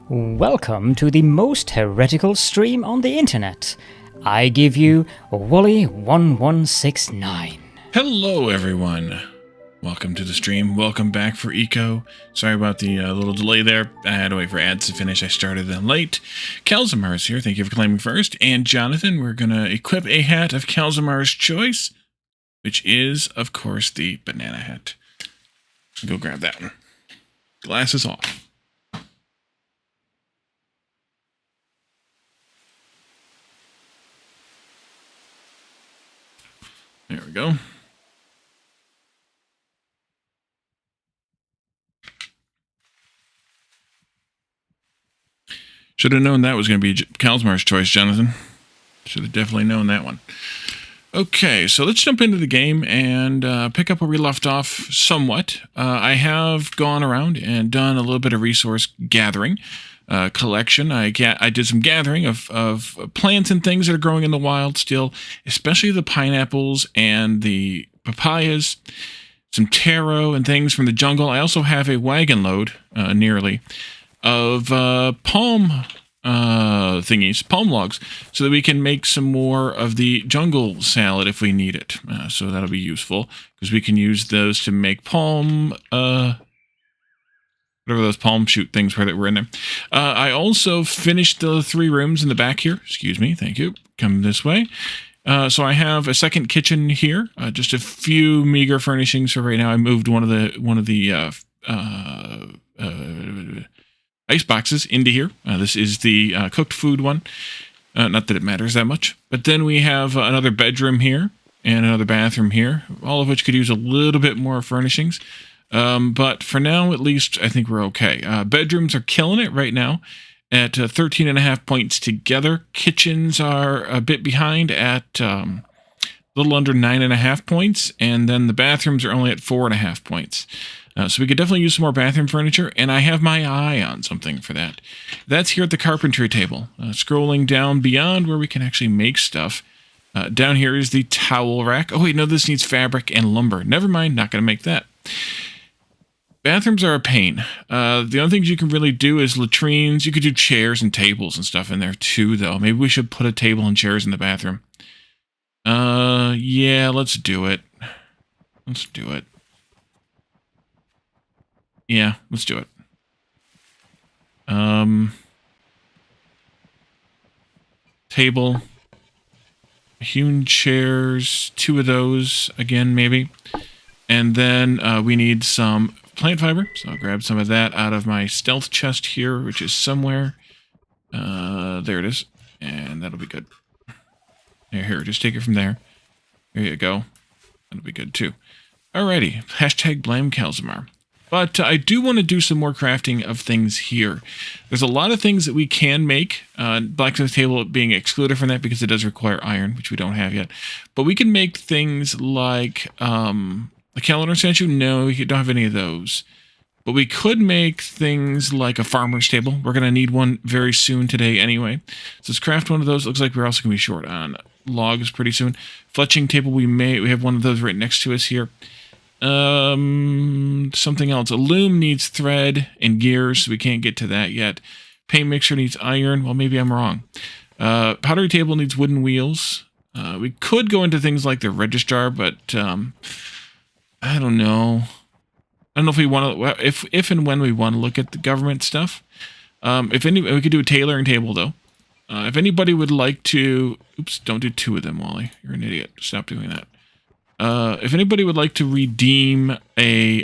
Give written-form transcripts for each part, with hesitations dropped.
Welcome to the most heretical stream on the internet. I give you Wally1169. Hello everyone. Welcome to the stream. Welcome back for Eco. Sorry about the little delay there. I had to wait for ads to finish. I started them late. Calzamar is here. Thank you for claiming first. And Jonathan, we're going to equip a hat of Calzamar's choice, which is, of course, the banana hat. Go grab that one. Glasses off. There we go. Should have known that was going to be Calzamar's choice, Jonathan. Should have definitely known that one. Okay, so let's jump into the game and pick up where we left off somewhat. I have gone around and done a little bit of resource gathering, collection. I did some gathering of plants and things that are growing in the wild still, especially the pineapples and the papayas, some taro and things from the jungle. I also have a wagon load, nearly, of palm thingies, palm logs, so that we can make some more of the jungle salad if we need it. So that'll be useful, because we can use those to make palm, whatever those palm shoot things were in there. I also finished the 3 rooms in the back here. Excuse me, thank you. Come this way. So I have a second kitchen here, just a few meager furnishings for right now. I moved one of the ice boxes into here. This is the cooked food one. Not that it matters that much. But then we have another bedroom here and another bathroom here, all of which could use a little bit more furnishings. But for now, at least, I think we're okay. Bedrooms are killing it right now at 13.5 points together. Kitchens are a bit behind at a little under 9.5 points. And then the bathrooms are only at 4.5 points. So we could definitely use some more bathroom furniture, and I have my eye on something for that. That's here at the carpentry table. Scrolling down beyond where we can actually make stuff. Down here is the towel rack. Oh wait, no, this needs fabric and lumber. Never mind, not going to make that. Bathrooms are a pain. The only things you can really do is latrines. You could do chairs and tables and stuff in there too, though. Maybe we should put a table and chairs in the bathroom. Yeah, let's do it. Let's do it. Yeah, let's do it. Table. Hewn chairs. 2 of those, again, maybe. And then we need some plant fiber. So I'll grab some of that out of my stealth chest here, which is somewhere. There it is. And that'll be good. Here, just take it from there. There you go. That'll be good, too. Alrighty. Hashtag blame Calzamar. But I do want to do some more crafting of things here. There's a lot of things that we can make. Blacksmith table being excluded from that because it does require iron, which we don't have yet. But we can make things like the calendar statue. No, we don't have any of those. But we could make things like a farmer's table. We're going to need one very soon today anyway. So let's craft one of those. Looks like we're also going to be short on logs pretty soon. Fletching table we have one of those right next to us here. Something else. A loom needs thread and gears, so we can't get to that yet. Paint mixer needs iron. Well, maybe I'm wrong. Pottery table needs wooden wheels. We could go into things like the registrar, but I don't know. I don't know if we want to. If and when we want to look at the government stuff. We could do a tailoring table though. If anybody would like to, oops, don't do 2 of them, Wally. You're an idiot. Stop doing that. If anybody would like to redeem a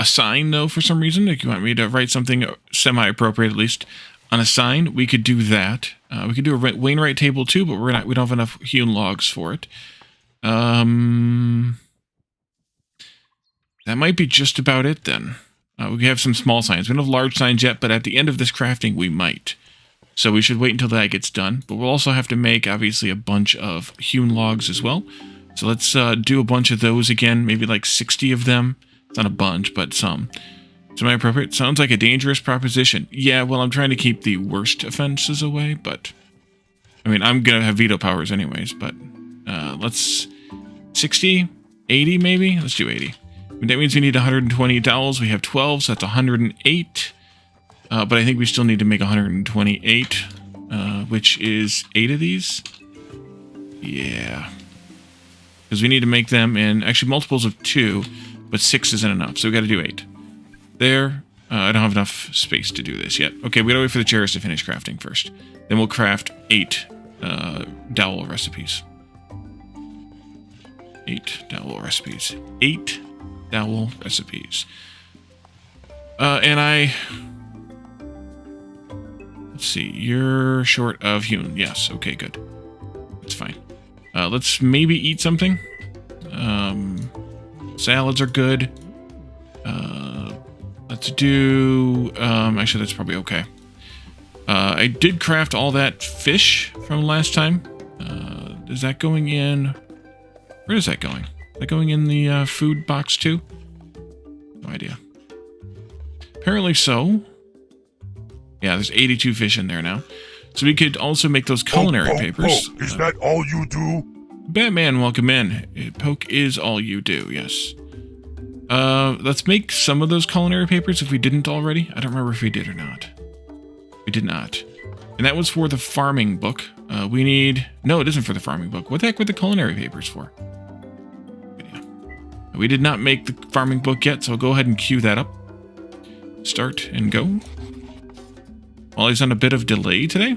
sign, though, for some reason, if you want me to write something semi-appropriate, at least, on a sign, we could do that. We could do a Wainwright table, too, but we don't have enough hewn logs for it. That might be just about it, then. We have some small signs. We don't have large signs yet, but at the end of this crafting, we might. So we should wait until that gets done. But we'll also have to make, obviously, a bunch of hewn logs as well. So let's do a bunch of those again. Maybe like 60 of them. It's not a bunch, but some. Semi-appropriate. Sounds like a dangerous proposition. Yeah, well, I'm trying to keep the worst offenses away, but... I mean, I'm going to have veto powers anyways, but... let's... 60? 80 maybe? Let's do 80. That means we need 120 dowels. We have 12, so that's 108. But I think we still need to make 128, which is 8 of these. Yeah. Because we need to make them in, actually, multiples of 2, but 6 isn't enough, so we got to do 8. There. I don't have enough space to do this yet. Okay, we gotta wait for the chairs to finish crafting first. Then we'll craft 8 dowel recipes. 8 dowel recipes. 8 dowel recipes. Let's see, you're short of hewn. Yes, okay, good. That's fine. Let's maybe eat something. Salads are good. Let's do... actually, that's probably okay. I did craft all that fish from last time. Is that going in... Where is that going? Is that going in the food box too? No idea. Apparently so. Yeah, there's 82 fish in there now. So we could also make those culinary papers. Poke. Is that all you do? Batman, welcome in. Poke is all you do, yes. Let's make some of those culinary papers if we didn't already. I don't remember if we did or not. We did not. And that was for the farming book. We need... No, it isn't for the farming book. What the heck were the culinary papers for? Yeah. We did not make the farming book yet, so I'll go ahead and queue that up. Start and go. Ollie's on a bit of delay today.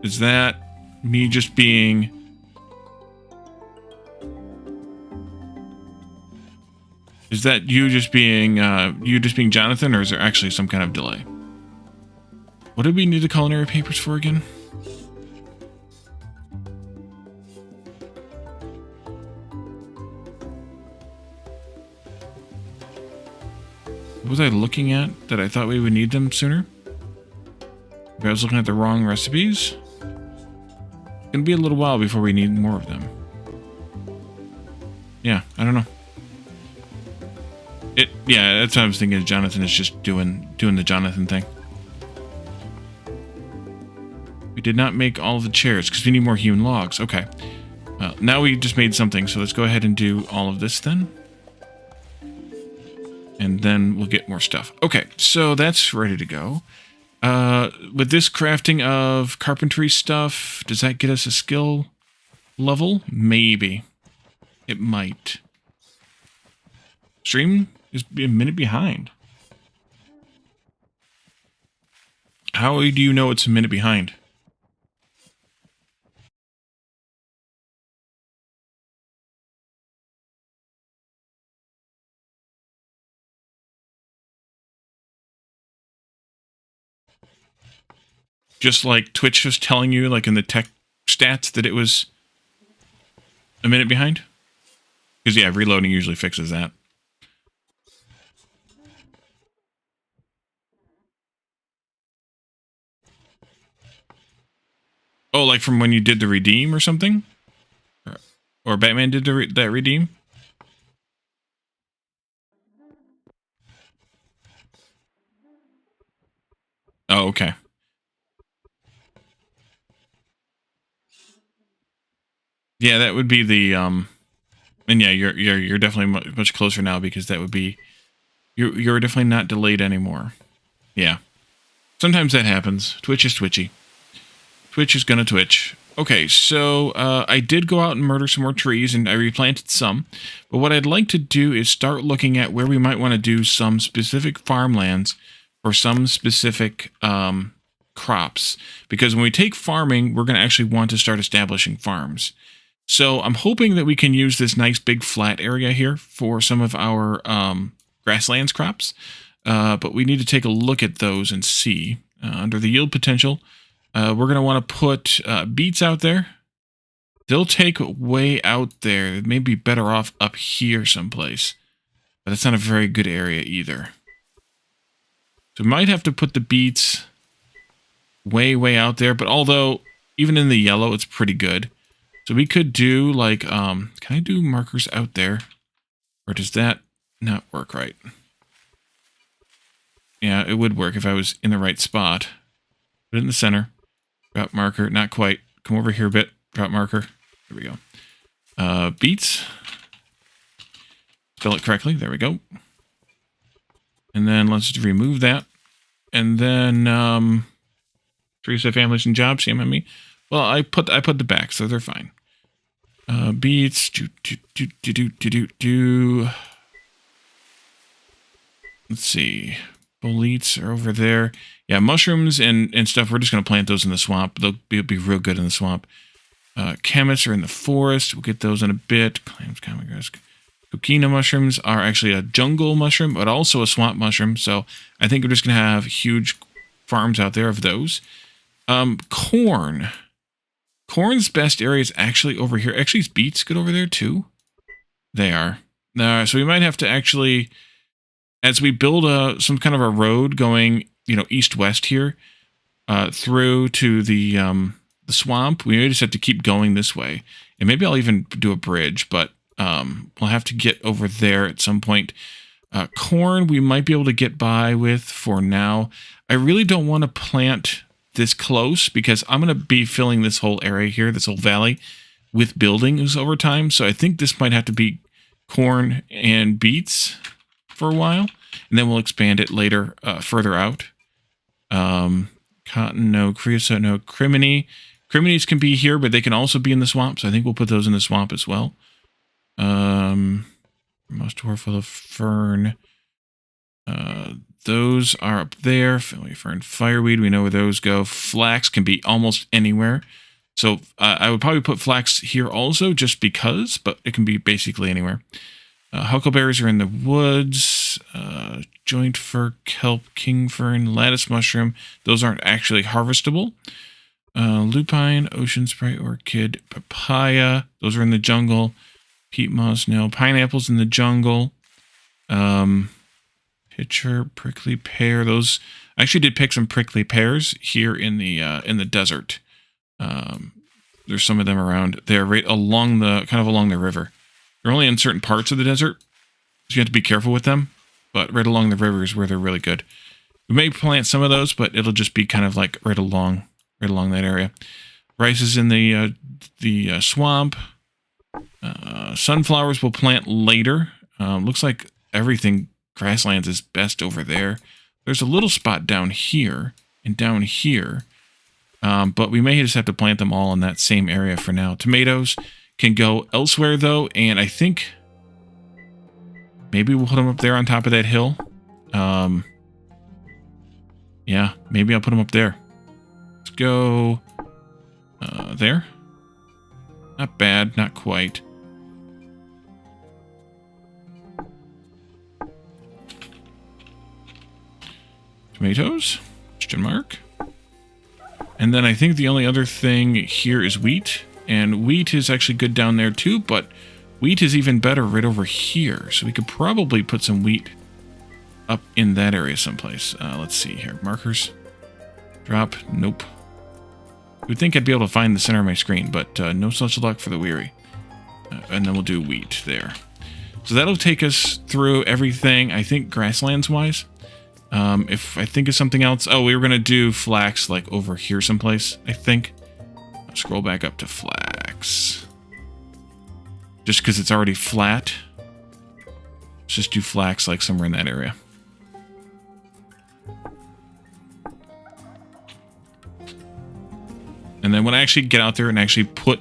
Is that me just being... Is that you just being Jonathan, or is there actually some kind of delay? What did we need the culinary papers for again? What was I looking at that I thought we would need them sooner? Maybe I was looking at the wrong recipes. It's gonna be a little while before we need more of them. Yeah, I don't know. Yeah, that's what I was thinking. Jonathan is just doing the Jonathan thing. We did not make all of the chairs because we need more hewn logs. Okay. Now we just made something, so let's go ahead and do all of this then. And then we'll get more stuff. Okay, so that's ready to go. With this crafting of carpentry stuff, does that get us a skill level? Maybe. It might. Stream is a minute behind. How do you know it's a minute behind? Just like Twitch was telling you, like in the tech stats, that it was a minute behind? Because, yeah, reloading usually fixes that. Oh, like from when you did the redeem or something? Or Batman did that redeem? Oh, okay. Yeah, that would be the and yeah, you're definitely much closer now because that would be you're definitely not delayed anymore. Yeah. Sometimes that happens. Twitch is twitchy. Twitch is gonna twitch. Okay, so I did go out and murder some more trees, and I replanted some. But what I'd like to do is start looking at where we might want to do some specific farmlands for some specific crops. Because when we take farming, we're going to actually want to start establishing farms. So I'm hoping that we can use this nice big flat area here for some of our grasslands crops. But we need to take a look at those and see. Under the yield potential, we're going to want to put beets out there. They'll take way out there. It may be better off up here someplace. But it's not a very good area either. So we might have to put the beets way out there. But although, even in the yellow, it's pretty good. So we could do like, can I do markers out there? Or does that not work right? Yeah, it would work if I was in the right spot. Put it in the center. Drop marker, not quite. Come over here a bit. Drop marker. There we go. Beets. Spell it correctly. There we go. And then let's remove that. And then Teresa Families and Jobs, CMME. Well, I put the back, so they're fine. Beets. Let's see. Boletes are over there. Yeah, mushrooms and stuff. We're just going to plant those in the swamp. They'll be real good in the swamp. Chemists are in the forest. We'll get those in a bit. Clams, common grass. Coquina mushrooms are actually a jungle mushroom, but also a swamp mushroom. So I think we're just going to have huge farms out there of those. Corn. Corn's best area is actually over here. Actually, is beets good over there too? They are. So we might have to actually, as we build some kind of a road going, east-west here, through to the swamp, we may just have to keep going this way. And maybe I'll even do a bridge, but we'll have to get over there at some point. Corn, we might be able to get by with for now. I really don't want to plant this close because I'm going to be filling this whole area here, this whole valley, with buildings over time. So I think this might have to be corn and beets for a while. And then we'll expand it later, further out. Cotton, no. Creosote, no. Criminy. Criminies can be here, but they can also be in the swamp. So I think we'll put those in the swamp as well. Most full of fern. Those are up there. Family fern, fireweed. We know where those go. Flax can be almost anywhere. So I would probably put flax here also just because, but it can be basically anywhere. Huckleberries are in the woods. Joint fir, kelp, king fern, lattice mushroom. Those aren't actually harvestable. Lupine, ocean spray, orchid, papaya. Those are in the jungle. Peat moss, no. Pineapples in the jungle. Pitcher, prickly pear. Those I actually did pick some prickly pears here in the desert. There's some of them around there, right along the river. They're only in certain parts of the desert, so you have to be careful with them. But right along the river is where they're really good. We may plant some of those, but it'll just be kind of like right along that area. Rice is in the swamp. Sunflowers we'll plant later. Looks like everything grasslands is best over there. There's a little spot down here and down here, but we may just have to plant them all in that same area for now. Tomatoes can go elsewhere though, and I think maybe we'll put them up there on top of that hill. Yeah, maybe I'll put them up there. Let's go there. Not bad, not quite. Tomatoes? Question mark. And then I think the only other thing here is wheat. And wheat is actually good down there too, but wheat is even better right over here. So we could probably put some wheat up in that area someplace. Let's see here. Markers. Drop. Nope. You'd think I'd be able to find the center of my screen, but no such luck for the weary. And then we'll do wheat there. So that'll take us through everything, I think, grasslands-wise. If I think of something else... Oh, we were going to do flax, like, over here someplace, I think. I'll scroll back up to flax. Just because it's already flat. Let's just do flax, like, somewhere in that area. And then when I actually get out there and actually put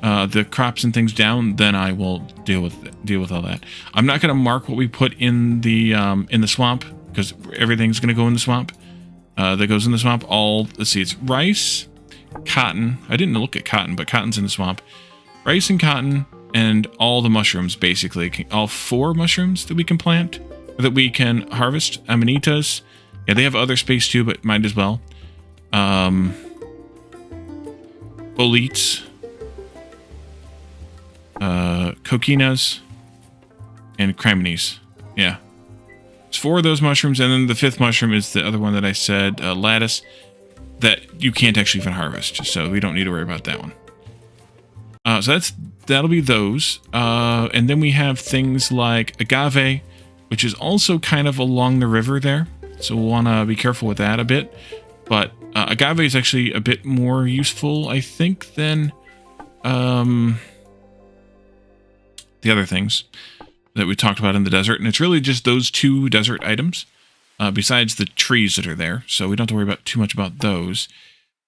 the crops and things down, then I will deal with all that. I'm not going to mark what we put in the swamp because everything's going to go in the swamp. That goes in the swamp. Let's see, it's rice, cotton. I didn't look at cotton, but cotton's in the swamp. Rice and cotton and all the mushrooms, basically. All 4 mushrooms that we can plant, or that we can harvest. Amanitas. Yeah, they have other space too, but might as well. Boletes, coquinas, and criminies. Yeah. It's 4 of those mushrooms, and then the 5th mushroom is the other one that I said, lattice, that you can't actually even harvest, so we don't need to worry about that one. So that'll be those. And then we have things like agave, which is also kind of along the river there, so we'll want to be careful with that a bit. But agave is actually a bit more useful, I think, than the other things that we talked about in the desert. And it's really just those 2 desert items, besides the trees that are there. So we don't have to worry about too much about those.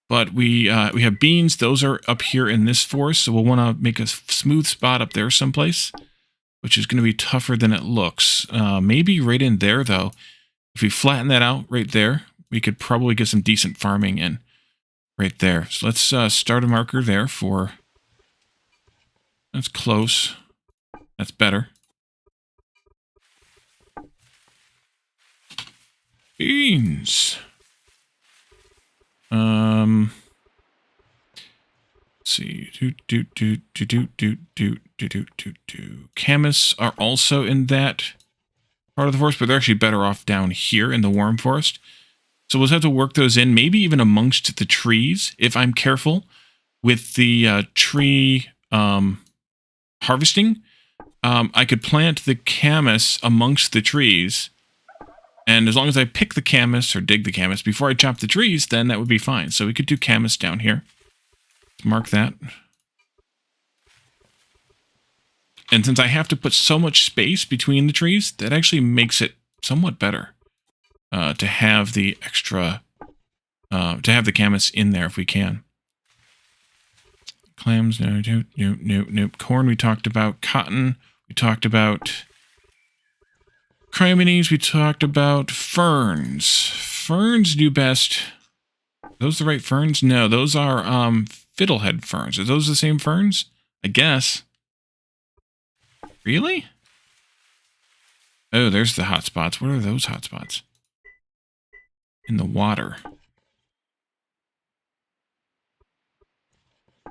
But we have beans. Those are up here in this forest. So we'll want to make a smooth spot up there someplace, which is going to be tougher than it looks. Maybe right in there, though. If we flatten that out right there, we could probably get some decent farming in right there. So let's start a marker there for... That's close. That's better. Beans. Let's see. Camas are also in that part of the forest, but they're actually better off down here in the warm forest. So we'll have to work those in, maybe even amongst the trees, if I'm careful with the tree harvesting. I could plant the camas amongst the trees, and as long as I pick the camas or dig the camas before I chop the trees, then that would be fine. So we could do camas down here. Mark that. And since I have to put so much space between the trees, that actually makes it somewhat better to have the extra, to have the camas in there if we can. Clams, no. Corn, we talked about. Cotton, we talked about. Criminies, we talked about. Ferns. Ferns do best. Are those the right ferns? No, those are fiddlehead ferns. Are those the same ferns? I guess. Really? Oh, there's the hot spots. What are those hot spots? In the water.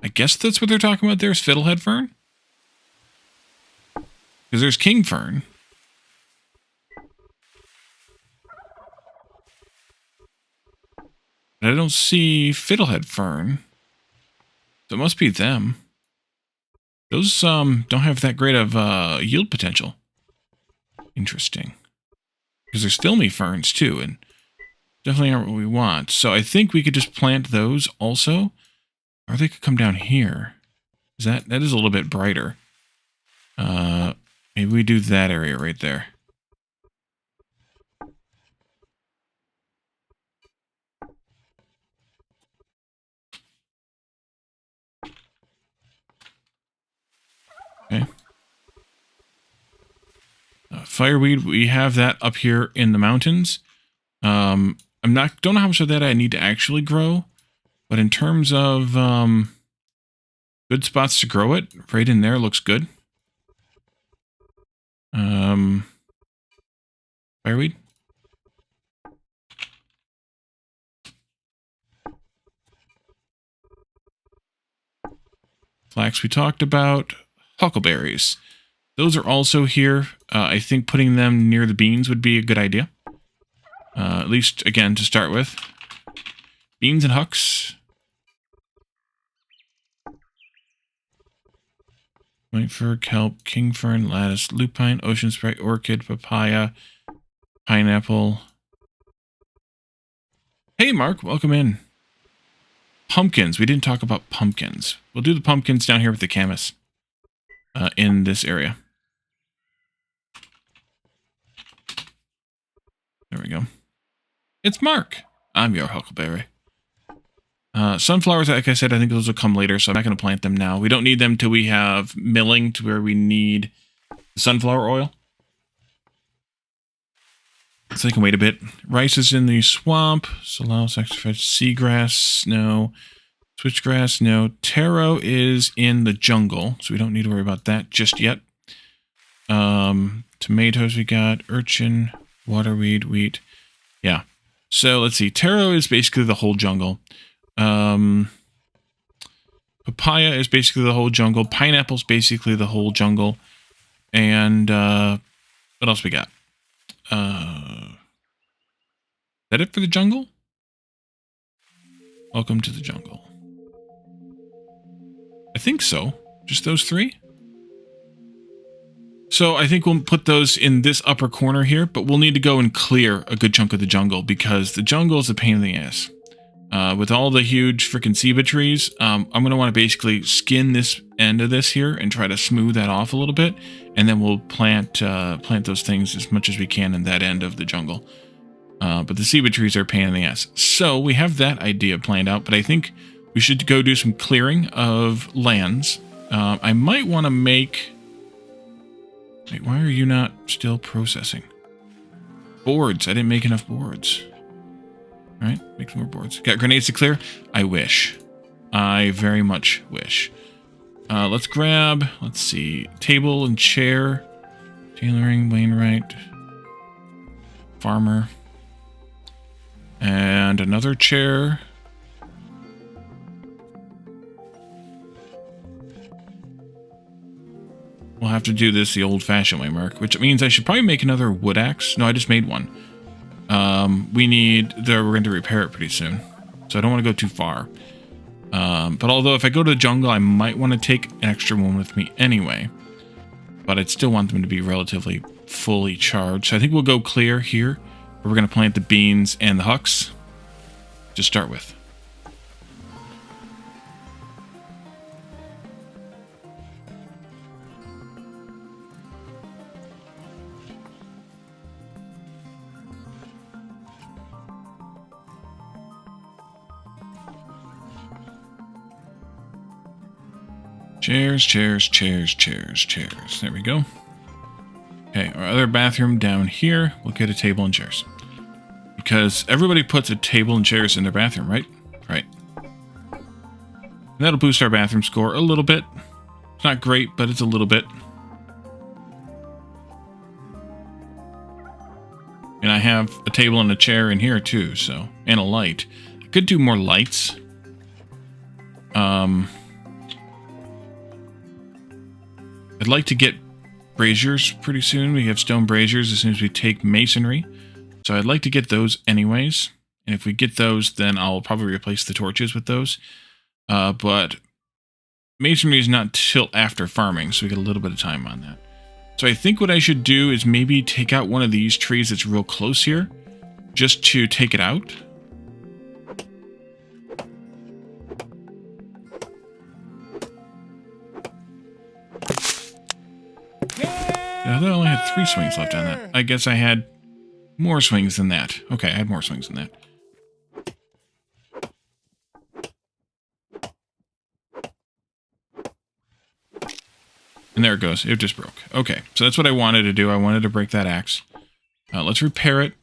I guess that's what they're talking about there is fiddlehead fern? Because there's king fern. But I don't see fiddlehead fern. So it must be them. Those don't have that great of yield potential. Interesting. Because there's filmy ferns too, and definitely aren't what we want. So I think we could just plant those also. Or they could come down here. That is a little bit brighter. Maybe we do that area right there. Okay. Fireweed, we have that up here in the mountains. Don't know how much of that I need to actually grow, but in terms of good spots to grow it, right in there looks good. Fireweed. Flax we talked about. Huckleberries. Those are also here. I think putting them near the beans would be a good idea. At least, again, to start with. Beans and hucks. White fir, kelp, king fern, lattice, lupine, ocean spray, orchid, papaya, pineapple. Hey, Mark, welcome in. Pumpkins. We didn't talk about pumpkins. We'll do the pumpkins down here with the camas in this area. There we go. It's Mark. I'm your huckleberry. Sunflowers, like I said, I think those will come later, so I'm not going to plant them now. We don't need them till we have milling to where we need sunflower oil. So they can wait a bit. Rice is in the swamp. Salal, saxifrage, seagrass, no. Switchgrass, no. Taro is in the jungle, so we don't need to worry about that just yet. Tomatoes we got. Urchin, waterweed, wheat. Yeah. So let's see. Taro is basically the whole jungle. Papaya is basically the whole jungle. Pineapple's basically the whole jungle. And what else we got? Is that it for the jungle? Welcome to the jungle. I think so. Just those three? So I think we'll put those in this upper corner here, but we'll need to go and clear a good chunk of the jungle because the jungle is a pain in the ass. With all the huge freaking ceiba trees, I'm going to want to basically skin this end of this here and try to smooth that off a little bit. And then we'll plant those things as much as we can in that end of the jungle. But the ceiba trees are a pain in the ass. So we have that idea planned out, but I think we should go do some clearing of lands. I might want to make... Wait, why are you not still processing? Boards. I didn't make enough boards. All right, make some more boards. Got grenades to clear? I wish. I very much wish. Let's grab, let's see, table and chair. Tailoring, Wainwright. Farmer. And another chair. We'll have to do this the old-fashioned way, Mark, which means I should probably make another wood axe. No, I just made one. We're going to repair it pretty soon, so I don't want to go too far. But although if I go to the jungle, I might want to take an extra one with me anyway. But I'd still want them to be relatively fully charged. So I think we'll go clear here, where we're going to plant the beans and the hucks to start with. Chairs, chairs, chairs, chairs, chairs. There we go. Okay, our other bathroom down here. We'll get a table and chairs. Because everybody puts a table and chairs in their bathroom, right? Right. And that'll boost our bathroom score a little bit. It's not great, but it's a little bit. And I have a table and a chair in here too, so... And a light. I could do more lights. I'd like to get braziers pretty soon. We have stone braziers as soon as we take masonry. So I'd like to get those anyways. And if we get those, then I'll probably replace the torches with those. But masonry is not till after farming, so we get a little bit of time on that. So I think what I should do is maybe take out one of these trees that's real close here, just to take it out. I only had 3 swings left on that. I guess I had more swings than that. Okay, I had more swings than that. And there it goes. It just broke. Okay, so that's what I wanted to do. I wanted to break that axe. Let's repair it.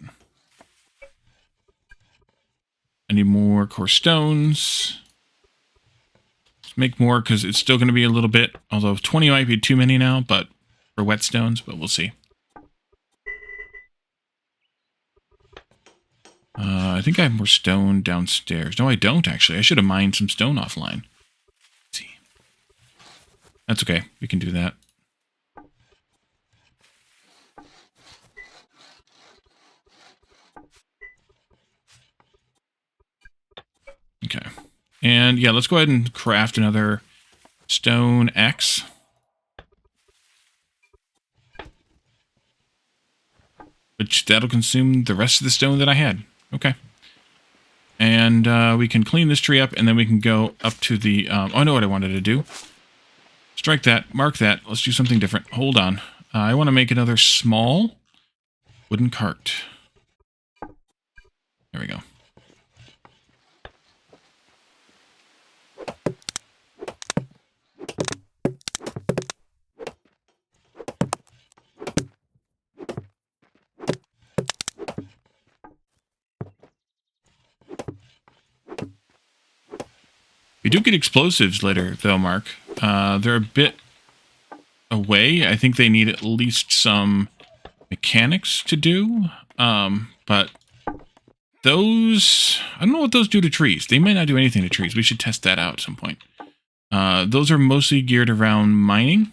I need more core stones. Let's make more because it's still going to be a little bit. Although 20 might be too many now, but for whetstones, but we'll see. I think I have more stone downstairs. No, I don't, actually. I should have mined some stone offline. Let's see. That's okay. We can do that. Okay. And, yeah, let's go ahead and craft another stone axe. Which, that'll consume the rest of the stone that I had. Okay. And we can clean this tree up, and then we can go up to the... oh, I know what I wanted to do. Strike that. Mark that. Let's do something different. Hold on. I want to make another small wooden cart. There we go. We do get explosives later, though, Mark. They're a bit away. I think they need at least some mechanics to do. But those... I don't know what those do to trees. They might not do anything to trees. We should test that out at some point. Those are mostly geared around mining.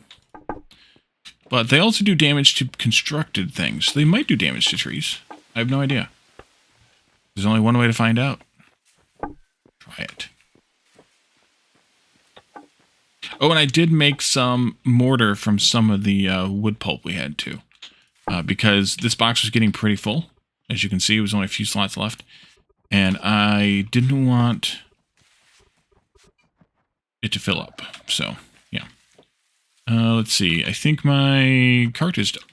But they also do damage to constructed things. They might do damage to trees. I have no idea. There's only one way to find out. Try it. Oh, and I did make some mortar from some of the wood pulp we had, too. Because this box was getting pretty full. As you can see, it was only a few slots left. And I didn't want it to fill up. So, yeah. Let's see. I think my cart is done.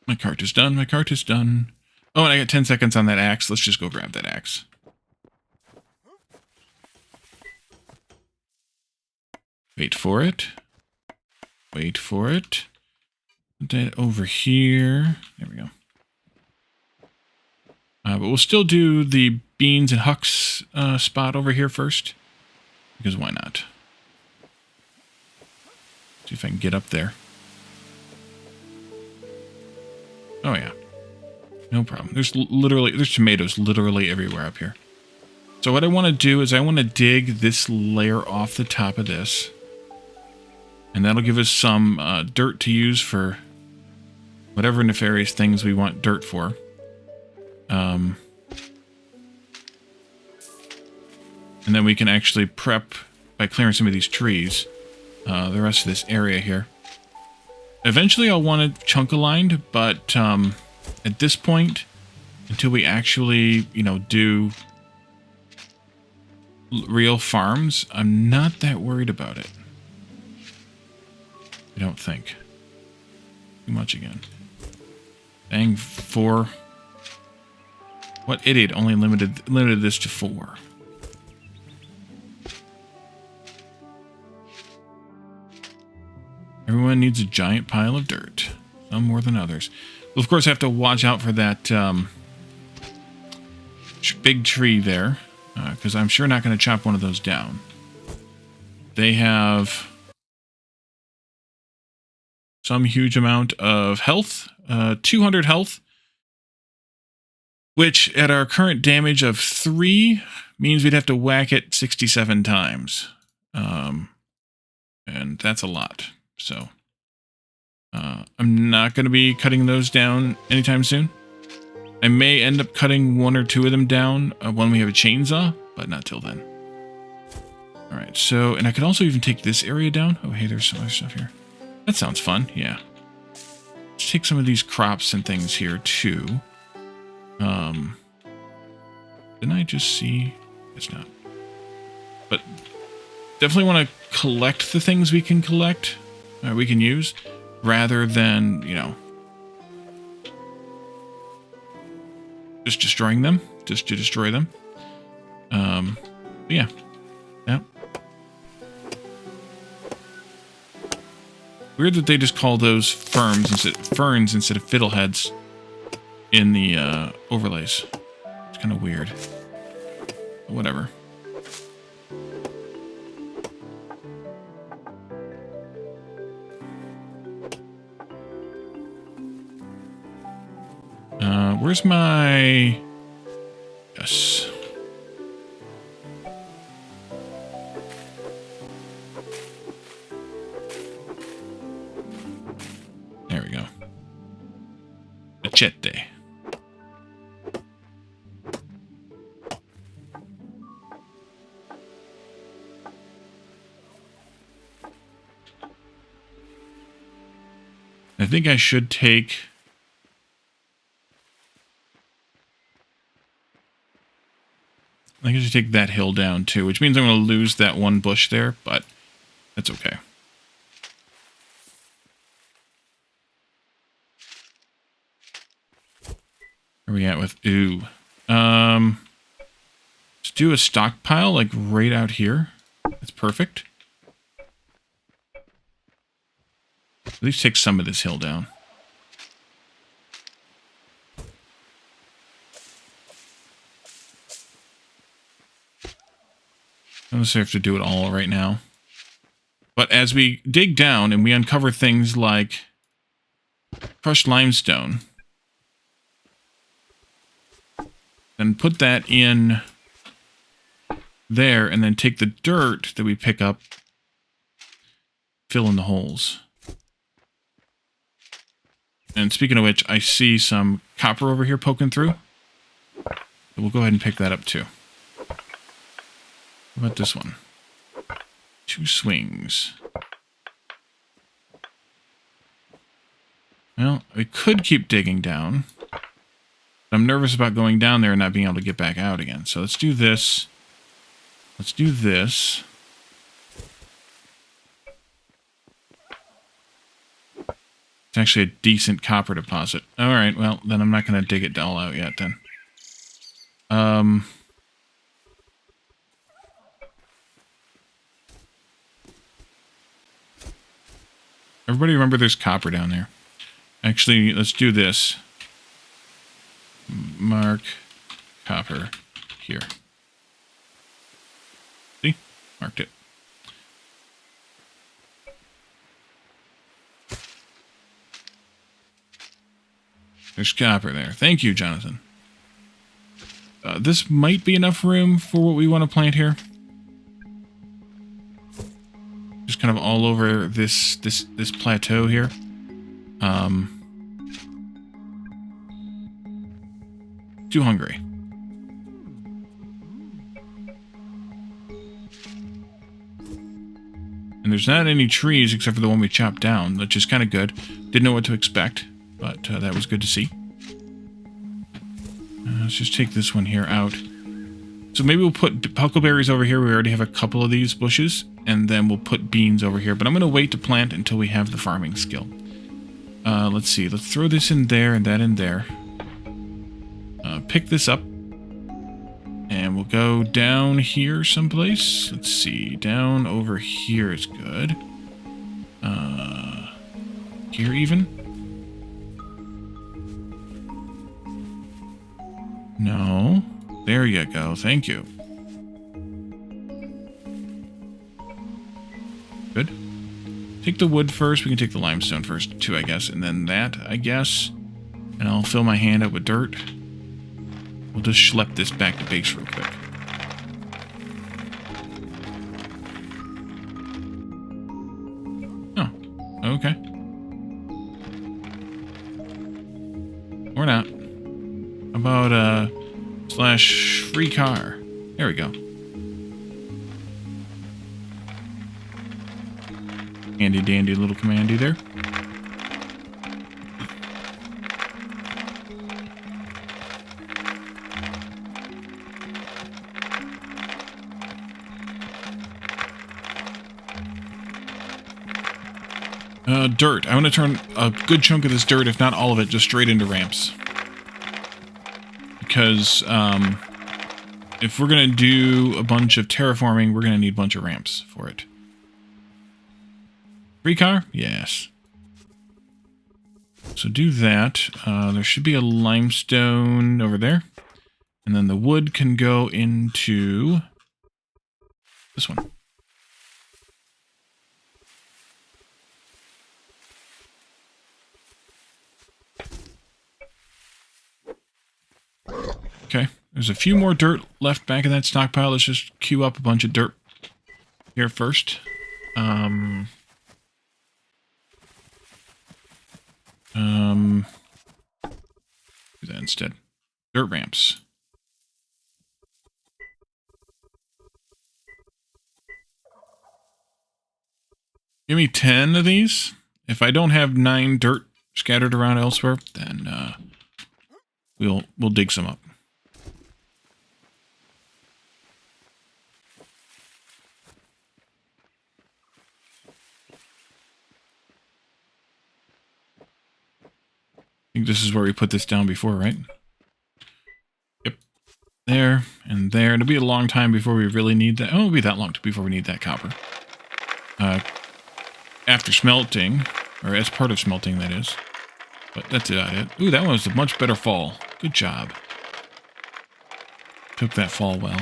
My cart is done. My cart is done. Oh, and I got 10 seconds on that axe. Let's just go grab that axe. Wait for it. Wait for it. Put that over here. There we go. But we'll still do the beans and hucks spot over here first. Because why not? See if I can get up there. Oh yeah. No problem. There's tomatoes literally everywhere up here. So what I want to do is I want to dig this layer off the top of this. And that'll give us some dirt to use for whatever nefarious things we want dirt for. And then we can actually prep, by clearing some of these trees, the rest of this area here. Eventually I'll want it chunk-aligned, but at this point, until we actually, do real farms, I'm not that worried about it. I don't think. Too much again. Bang, 4. What idiot only limited this to 4? Everyone needs a giant pile of dirt. Some more than others. We'll, of course, have to watch out for that big tree there. Because I'm sure not going to chop one of those down. They have some huge amount of health. 200 health. Which, at our current damage of 3, means we'd have to whack it 67 times. And that's a lot. So, I'm not going to be cutting those down anytime soon. I may end up cutting 1 or 2 of them down when we have a chainsaw, but not till then. Alright, so, and I could also even take this area down. Oh, hey, there's some other stuff here. That sounds fun, yeah. Let's take some of these crops and things here, too. Didn't I just see? It's not. But definitely want to collect the things we can collect, we can use, rather than, just destroying them, just to destroy them. But yeah. Yeah. Weird that they just call those ferns instead of fiddleheads in the overlays. It's kind of weird. But whatever. Where's my... Yes. There we go. Machete. I think I should take... I think I should take that hill down too, which means I'm going to lose that one bush there, but that's okay. Where are we at with ooh? Let's do a stockpile like right out here. That's perfect. At least take some of this hill down. I don't necessarily have to do it all right now. But as we dig down and we uncover things like crushed limestone, then put that in there and then take the dirt that we pick up, fill in the holes. And speaking of which, I see some copper over here poking through. So we'll go ahead and pick that up too. What about this one? 2 swings. Well, we could keep digging down. But I'm nervous about going down there and not being able to get back out again. So let's do this. Let's do this. It's actually a decent copper deposit. All right, well, then I'm not going to dig it all out yet then. Everybody remember there's copper down there. Actually, let's do this. Mark copper here. See? Marked it. There's copper there. Thank you, Jonathan. This might be enough room for what we want to plant here. Just kind of all over this plateau here. Too hungry. And there's not any trees except for the one we chopped down, which is kind of good. Didn't know what to expect, but that was good to see. Let's just take this one here out. So maybe we'll put huckleberries over here. We already have a couple of these bushes. And then we'll put beans over here. But I'm going to wait to plant until we have the farming skill. Let's see. Let's throw this in there and that in there. Pick this up. And we'll go down here someplace. Let's see. Down over here is good. Here even? No. There you go. Thank you. Good. Take the wood first. We can take the limestone first, too, I guess. And then that, I guess. And I'll fill my hand up with dirt. We'll just schlep this back to base real quick. Oh. Okay. Or not. How about, slash free car. There we go. Handy dandy little commandy there. Dirt. I want to turn a good chunk of this dirt, if not all of it, just straight into ramps. Because, if we're going to do a bunch of terraforming, we're going to need a bunch of ramps for it. Free car? Yes. So do that. There should be a limestone over there. And then the wood can go into this one. Okay. There's a few more dirt left back in that stockpile. Let's just queue up a bunch of dirt here first. Do that instead. Dirt ramps. Give me 10 of these. If I don't have 9 dirt scattered around elsewhere, then we'll dig some up. I think this is where we put this down before, right? Yep. There and there. It'll be a long time before we really need that. Oh, it'll be that long before we need that copper. After smelting, or as part of smelting, that is. But that's about it. Ooh, that one was a much better fall. Good job. Took that fall well.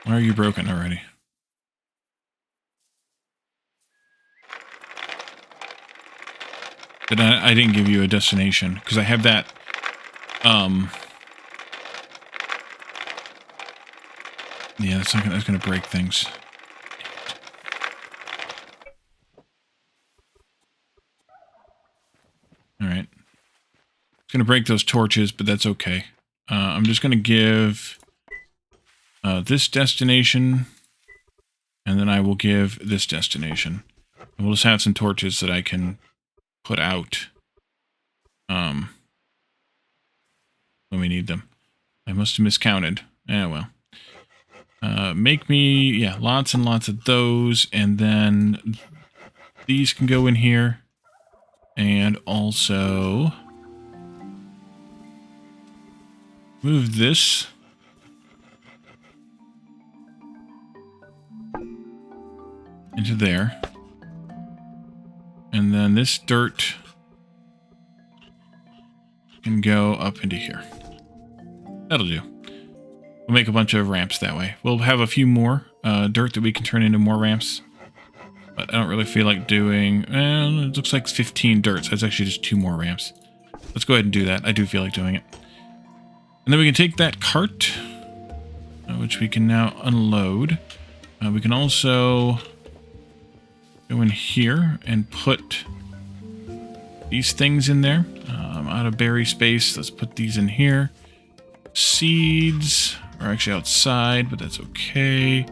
Why are you broken already? But I didn't give you a destination, because I have that, yeah, that's gonna break things. Alright. It's gonna break those torches, but that's okay. I'm just gonna give this destination, and then I will give this destination. And we'll just have some torches that I can put out when we need them. I must have miscounted. Well. Make me, yeah, lots and lots of those, and then these can go in here. And also move this into there. And then this dirt can go up into here. That'll do. We'll make a bunch of ramps that way. We'll have a few more dirt that we can turn into more ramps. But I don't really feel like doing... it looks like 15 dirt, so it's actually just 2 more ramps. Let's go ahead and do that. I do feel like doing it. And then we can take that cart, which we can now unload. We can also go in here and put these things in there. Out of berry space, let's put these in here. Seeds are actually outside, but that's okay.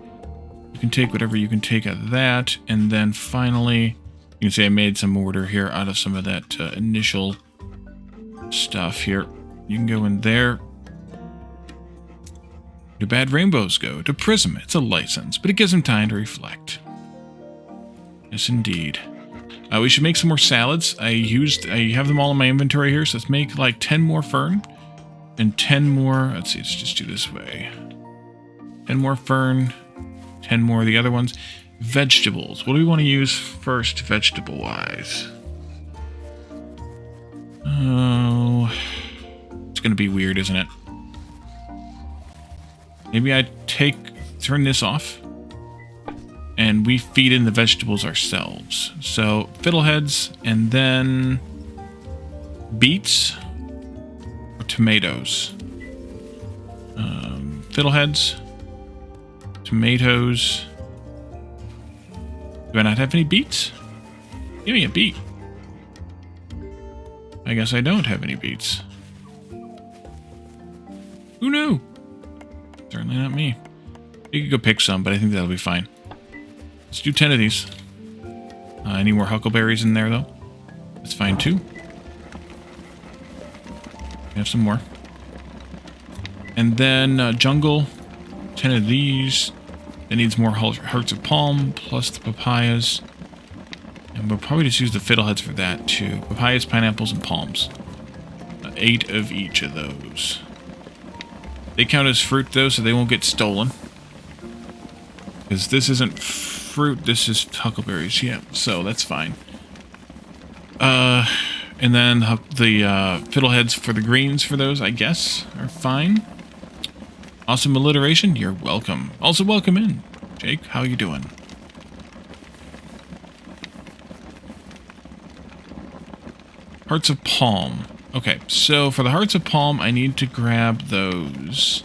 You can take whatever you can take out of that. And then finally, you can say I made some mortar here out of some of that initial stuff here. You can go in there. Do bad rainbows go to Prism? It's a license, but it gives them time to reflect. Yes, indeed. We should make some more salads. I have them all in my inventory here, so let's make like 10 more fern. And 10 more, let's see, let's just do this way. 10 more fern, 10 more of the other ones. Vegetables. What do we want to use first, vegetable-wise? Oh, it's going to be weird, isn't it? Maybe I turn this off, and we feed in the vegetables ourselves. So, fiddleheads, and then beets or tomatoes. Fiddleheads, tomatoes. Do I not have any beets? Give me a beet. I guess I don't have any beets. Who knew? Certainly not me. You could go pick some, but I think that'll be fine. Let's do 10 of these. Any more huckleberries in there, though? That's fine, too. We have some more. And then jungle. 10 of these. It needs more hearts of palm, plus the papayas. And we'll probably just use the fiddleheads for that, too. Papayas, pineapples, and palms. 8 of each of those. They count as fruit, though, so they won't get stolen. Because this isn't fruit, this is huckleberries. Yeah, so that's fine. And then the fiddleheads for the greens for those, I guess, are fine. Awesome alliteration, you're welcome. Also welcome in. Jake, how you doing? Hearts of palm. Okay, so for the hearts of palm, I need to grab those.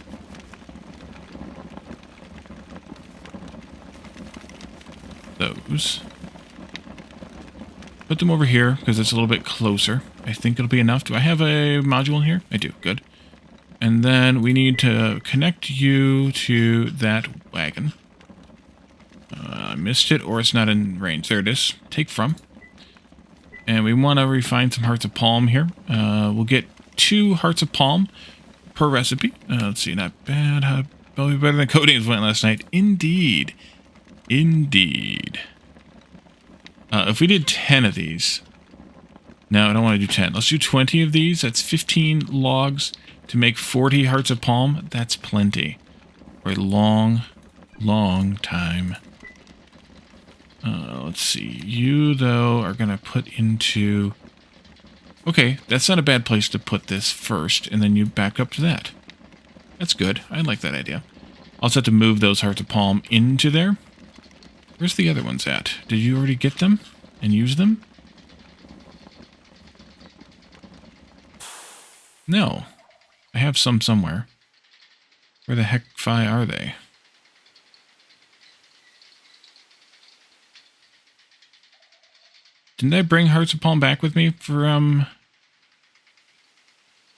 Put them over here, because it's a little bit closer. I think it'll be enough. Do I have a module in here? I do, good. And then we need to connect you to that wagon. I missed it, or it's not in range. There it is. Take from. And we want to refine some hearts of palm here. We'll get 2 hearts of palm per recipe. Let's see, not bad. Probably better than Codeines went last night. Indeed. Indeed. If we did 10 of these... No, I don't want to do 10. Let's do 20 of these. That's 15 logs to make 40 hearts of palm. That's plenty. For a long, long time. Let's see. You, though, are going to put into... Okay, that's not a bad place to put this first, and then you back up to that. That's good. I like that idea. I'll also have to move those hearts of palm into there. Where's the other ones at? Did you already get them and use them? No. I have some somewhere. Where the heck are they? Didn't I bring hearts of palm back with me from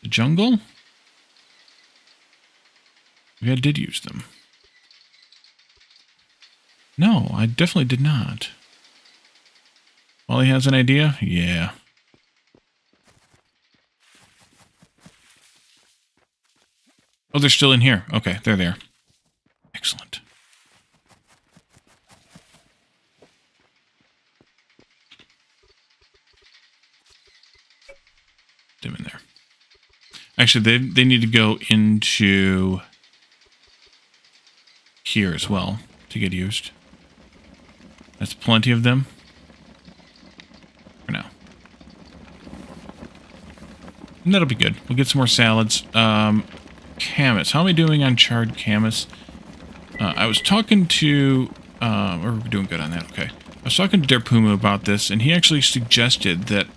the jungle? Maybe I did use them. No, I definitely did not. Wally has an idea? Yeah. Oh, they're still in here. Okay, they're there. Excellent. Them in there. Actually, they need to go into here as well to get used. That's plenty of them. For now. And that'll be good. We'll get some more salads. Camas. How am I doing on charred camas? I was talking to... we're doing good on that, okay. I was talking to Derpumu about this, and he actually suggested that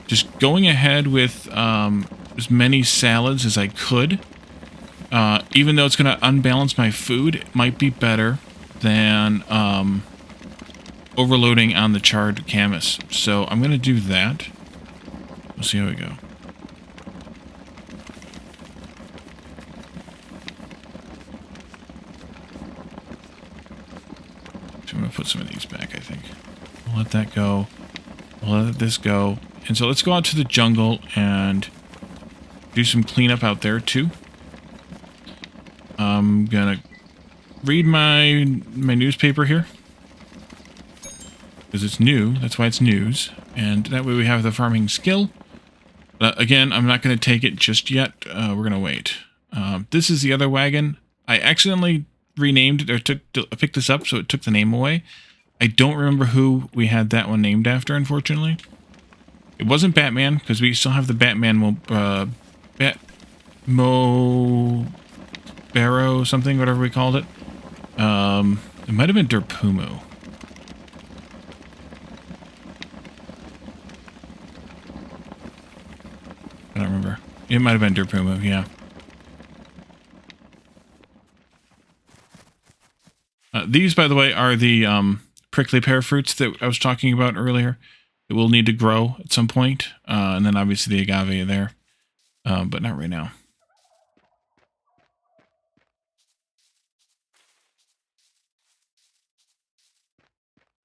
just going ahead with as many salads as I could, even though it's going to unbalance my food, it might be better than overloading on the charred camas. So I'm going to do that. We'll see how we go. So I'm going to put some of these back, I think. We'll let that go. We'll let this go. And so let's go out to the jungle and do some cleanup out there too. I'm gonna read my newspaper here because it's new. That's why it's news, and that way we have the farming skill. But again, I'm not going to take it just yet. We're gonna wait. This is the other wagon. I accidentally renamed it, or picked this up, so it took the name away. I don't remember who we had that one named after, unfortunately. It wasn't Batman, because we still have the Batman Barrow something, whatever we called it. It might have been Derpumu. I don't remember. It might have been Derpumu, yeah. These, by the way, are the prickly pear fruits that I was talking about earlier. It will need to grow at some point, and then obviously the agave there, but not right now.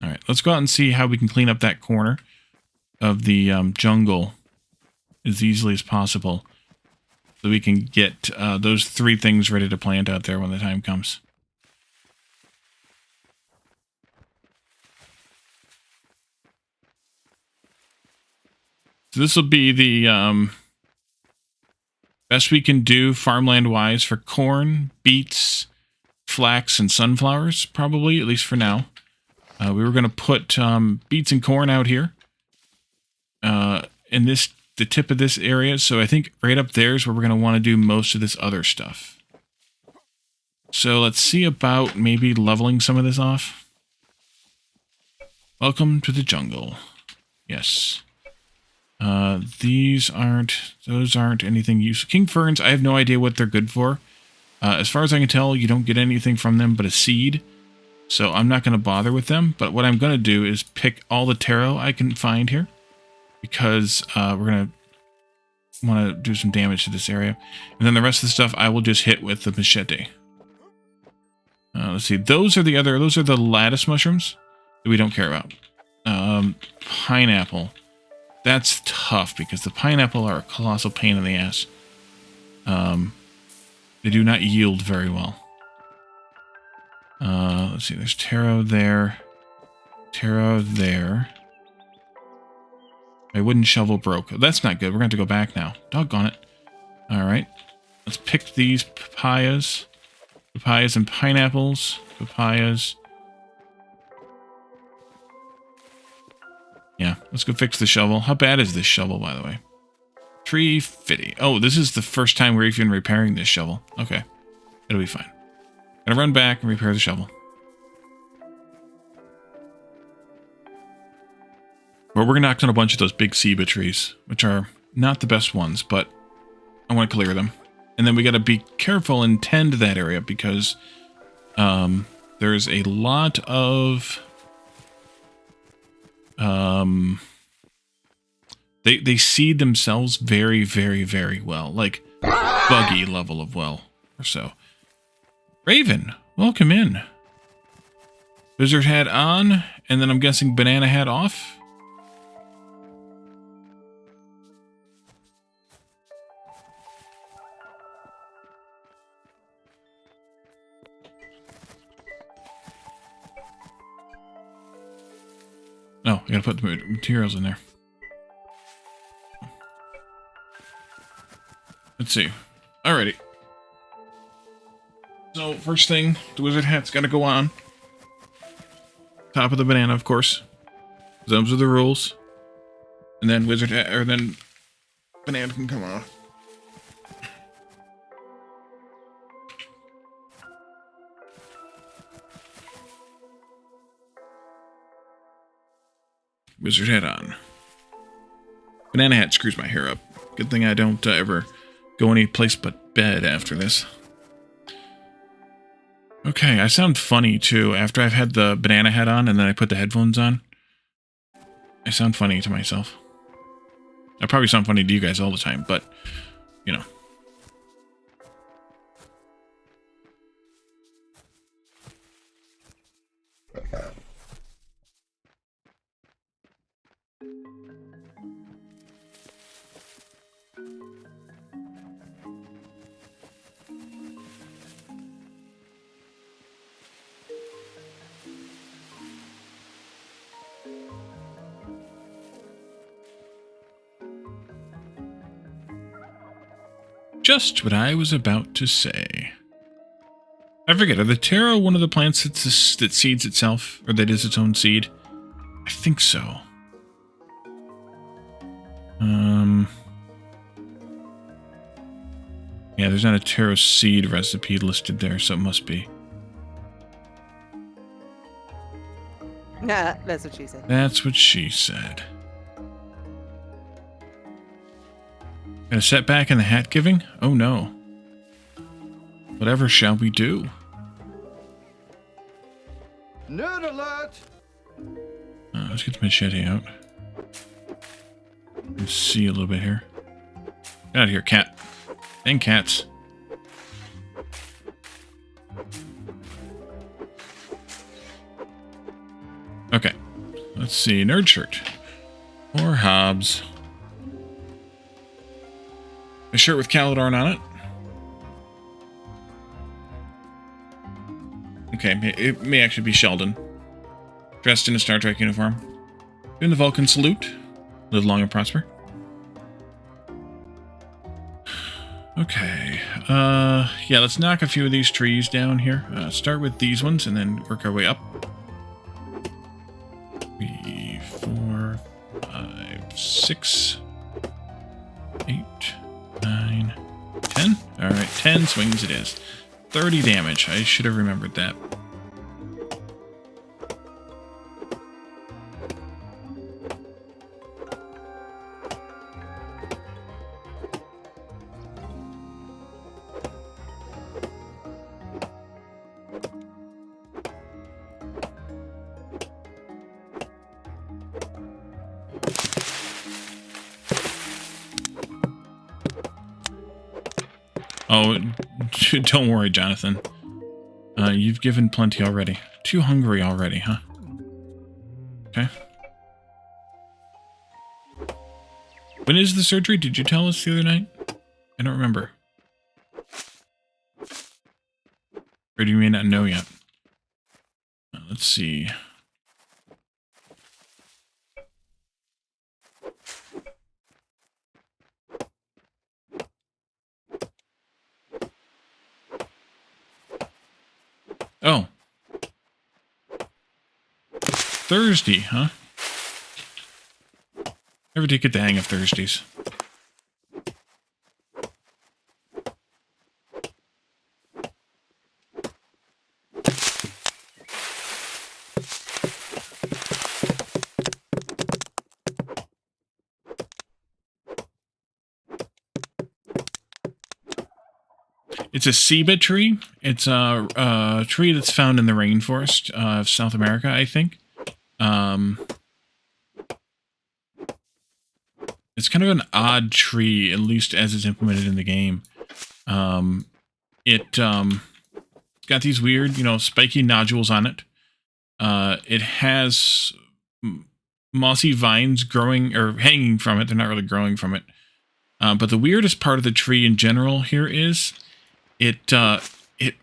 All right, let's go out and see how we can clean up that corner of the jungle as easily as possible, so we can get those 3 things ready to plant out there when the time comes. So this will be the best we can do farmland-wise for corn, beets, flax, and sunflowers, probably, at least for now. We were going to put beets and corn out here in the tip of this area, so I think right up there is where we're going to want to do most of this other stuff. So let's see about maybe leveling some of this off. Welcome to the jungle. Yes. Those aren't anything useful. King ferns, I have no idea what they're good for. As far as I can tell, you don't get anything from them but a seed. So I'm not going to bother with them. But what I'm going to do is pick all the taro I can find here, because we're going to want to do some damage to this area. And then the rest of the stuff I will just hit with the machete. Let's see. Those are the lattice mushrooms that we don't care about. Pineapple. That's tough because the pineapple are a colossal pain in the ass. They do not yield very well. Let's see, there's taro there. Taro there. My wooden shovel broke. That's not good. We're going to have to go back now. Doggone it. Alright. Let's pick these papayas. Papayas and pineapples. Papayas. Yeah, let's go fix the shovel. How bad is this shovel, by the way? 350. Oh, this is the first time we're even repairing this shovel. Okay. It'll be fine. Gotta run back and repair the shovel. Well, we're gonna knock down a bunch of those big ceiba trees, which are not the best ones, but I want to clear them. And then we gotta be careful and tend that area because there's a lot of... They seed themselves very, very, very well. Like, buggy level of well, or so. Raven, welcome in. Wizard hat on, and then I'm guessing banana hat off. Oh, I gotta put the materials in there. Let's see. Alrighty. So, first thing, the wizard hat's gotta go on. Top of the banana, of course. Those are the rules. And then wizard hat, or then banana can come off. Wizard hat on. Banana hat screws my hair up. Good thing I don't ever go any place but bed after this. Okay, I sound funny too. After I've had the banana hat on and then I put the headphones on, I sound funny to myself. I probably sound funny to you guys all the time, but, you know. Just what I was about to say. I forget, are the taro one of the plants that seeds itself? Or that is its own seed? I think so. Yeah, there's not a taro seed recipe listed there, so it must be. Nah, that's what she said. That's what she said. Got a setback in the hat giving? Oh no. Whatever shall we do? Nerd alert! Let's get the machete out. Let's see a little bit here. Get out of here, cat. Dang cats. Okay. Let's see. Nerd shirt. Or Hobbs. A shirt with Caledorn on it. Okay, it may actually be Sheldon. Dressed in a Star Trek uniform. Doing the Vulcan salute. Live long and prosper. Okay. Yeah, let's knock a few of these trees down here. Start with these ones and then work our way up. 3, 4, 5, 6, 8, 9, 10. Alright, 10 swings it is. 30 damage. I should have remembered that. Oh, don't worry, Jonathan. You've given plenty already. Too hungry already, huh? Okay. When is the surgery? Did you tell us the other night? I don't remember. Or do you may not know yet? Let's see. Oh. Thursday, huh? Never did get the hang of Thursdays. It's a ceiba tree. It's a tree that's found in the rainforest of South America, I think. It's kind of an odd tree, at least as it's implemented in the game. It's got these weird, spiky nodules on it. It has mossy vines growing or hanging from it. They're not really growing from it. But the weirdest part of the tree in general here is it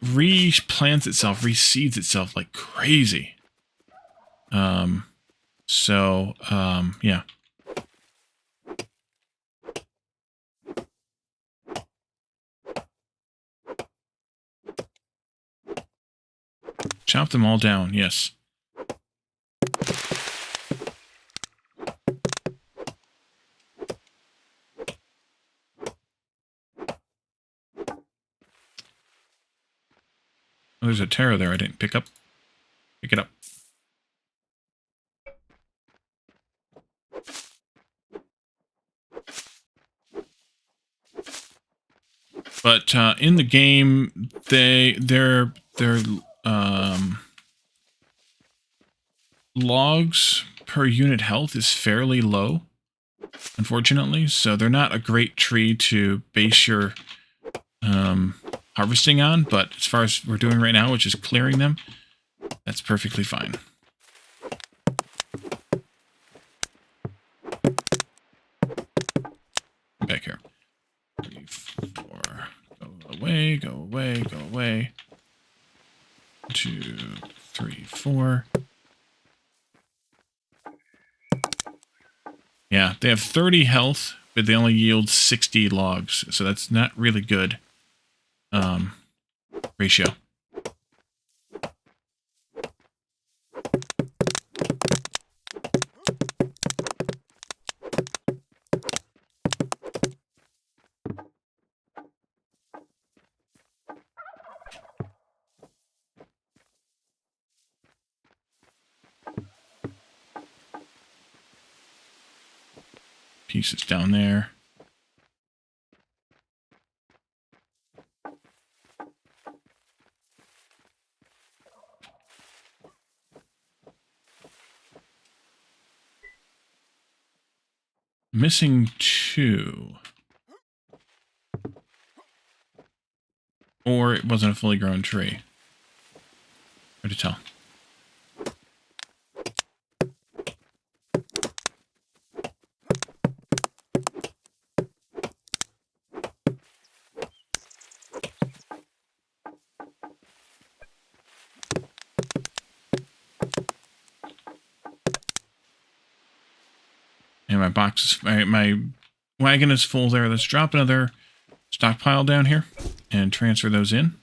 replants itself, reseeds itself like crazy. So, yeah. Chop them all down, yes. Oh, there's a Terra there I didn't pick up. Pick it up. But in the game, their logs per unit health is fairly low, unfortunately. So they're not a great tree to base your harvesting on. But as far as we're doing right now, which is clearing them, that's perfectly fine. Back here. 3, 4. Go away, go away, go away. 2, 3, 4. Yeah, they have 30 health, but they only yield 60 logs. So that's not really good ratio. Pieces down there. Missing 2. Or it wasn't a fully grown tree. Hard to tell. And my box is, my wagon is full there. Let's drop another stockpile down here and transfer those in.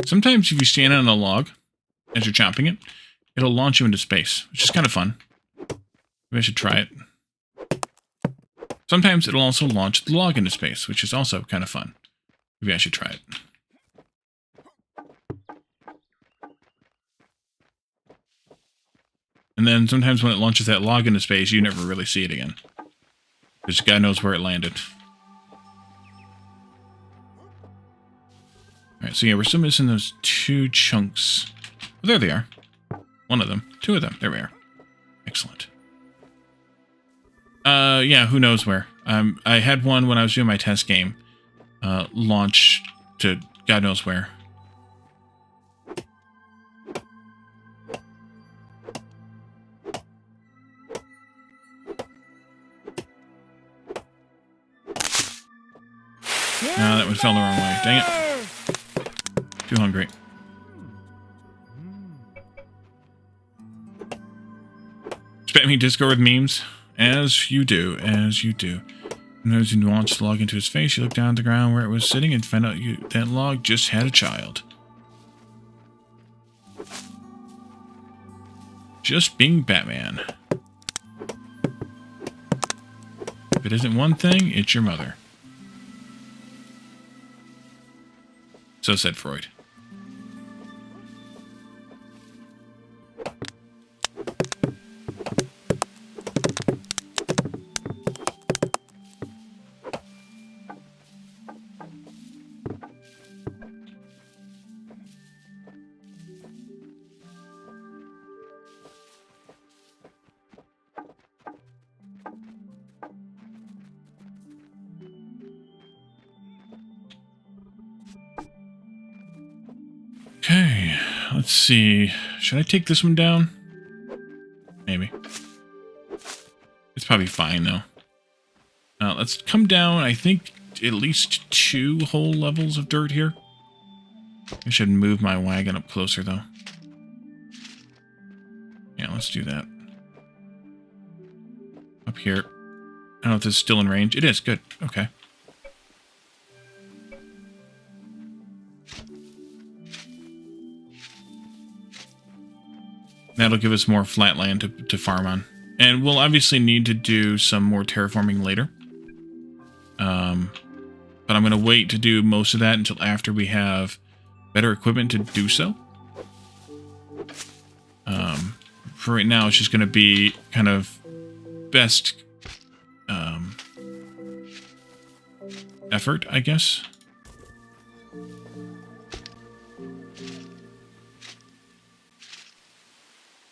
Sometimes if you stand on a log as you're chopping it, it'll launch you into space, which is kind of fun. Maybe I should try it. Sometimes it'll also launch the log into space, which is also kind of fun. Maybe I should try it. And then sometimes when it launches that log into space, you never really see it again. Because God knows where it landed. Alright, so yeah, we're still missing those 2 chunks. Oh, there they are. One of them. 2 of them. There we are. Excellent. Yeah, who knows where. I had one when I was doing my test game. Launch to God knows where. No, that one fell the wrong way. Dang it. Too hungry. Spam me Discord with memes. As you do, as you do. And as you launch the log into his face, you look down at the ground where it was sitting and find out that log just had a child. just being Batman. If it isn't one thing, it's your mother. So said Freud. Okay, let's see. Should I take this one down? Maybe. It's probably fine, though. Let's come down, I think, at least 2 whole levels of dirt here. I should move my wagon up closer, though. Yeah, let's do that. Up here. I don't know if this is still in range. It is, good. Okay. That'll give us more flat land to farm on. And we'll obviously need to do some more terraforming later. But I'm going to wait to do most of that until after we have better equipment to do so. For right now, it's just going to be kind of best effort, I guess.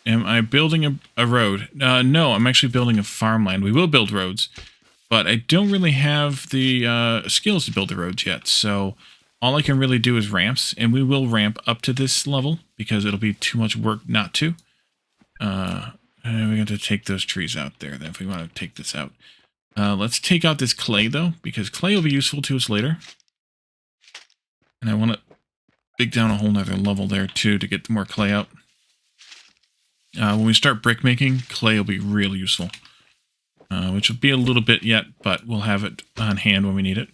Am I building a road? No, I'm actually building a farmland. We will build roads, but I don't really have the skills to build the roads yet. So all I can really do is ramps, and we will ramp up to this level because it'll be too much work not to. We got to take those trees out there then if we want to take this out. Let's take out this clay though, because clay will be useful to us later. And I want to dig down a whole nother level there too to get more clay out. When we start brick making, clay will be really useful. Which will be a little bit yet, but we'll have it on hand when we need it.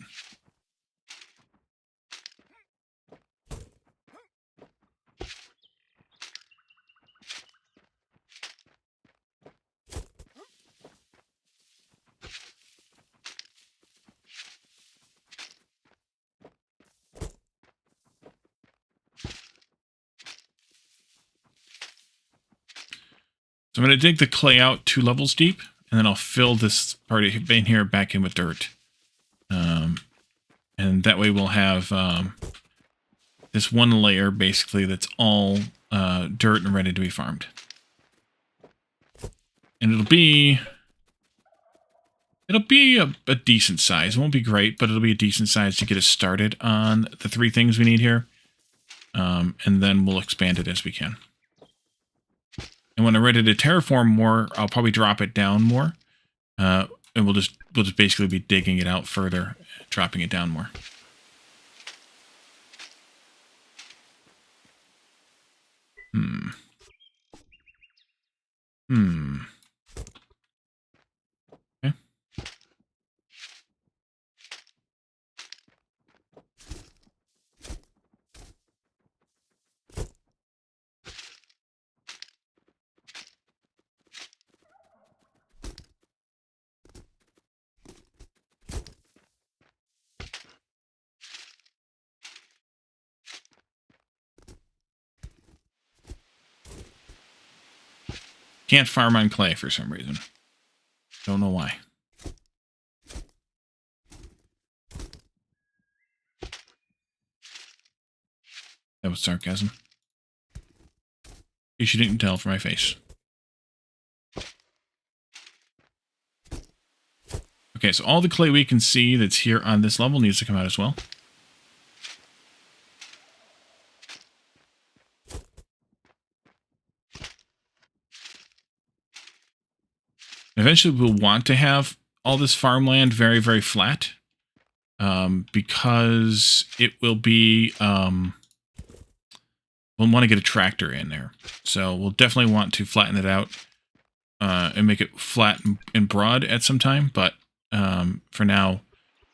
So I'm going to dig the clay out 2 levels deep, and then I'll fill this part in here back in with dirt. And that way we'll have this one layer, basically, that's all dirt and ready to be farmed. And it'll be a decent size. It won't be great, but it'll be a decent size to get us started on the 3 things we need here. And then we'll expand it as we can. And when I'm ready to terraform more, I'll probably drop it down more. And we'll just basically be digging it out further, dropping it down more. Okay. Can't farm on clay for some reason. Don't know why. That was sarcasm. In case you didn't tell from my face. Okay, so all the clay we can see that's here on this level needs to come out as well. Eventually, we'll want to have all this farmland very, very flat because it will be, we'll want to get a tractor in there. So we'll definitely want to flatten it out and make it flat and broad at some time. But for now,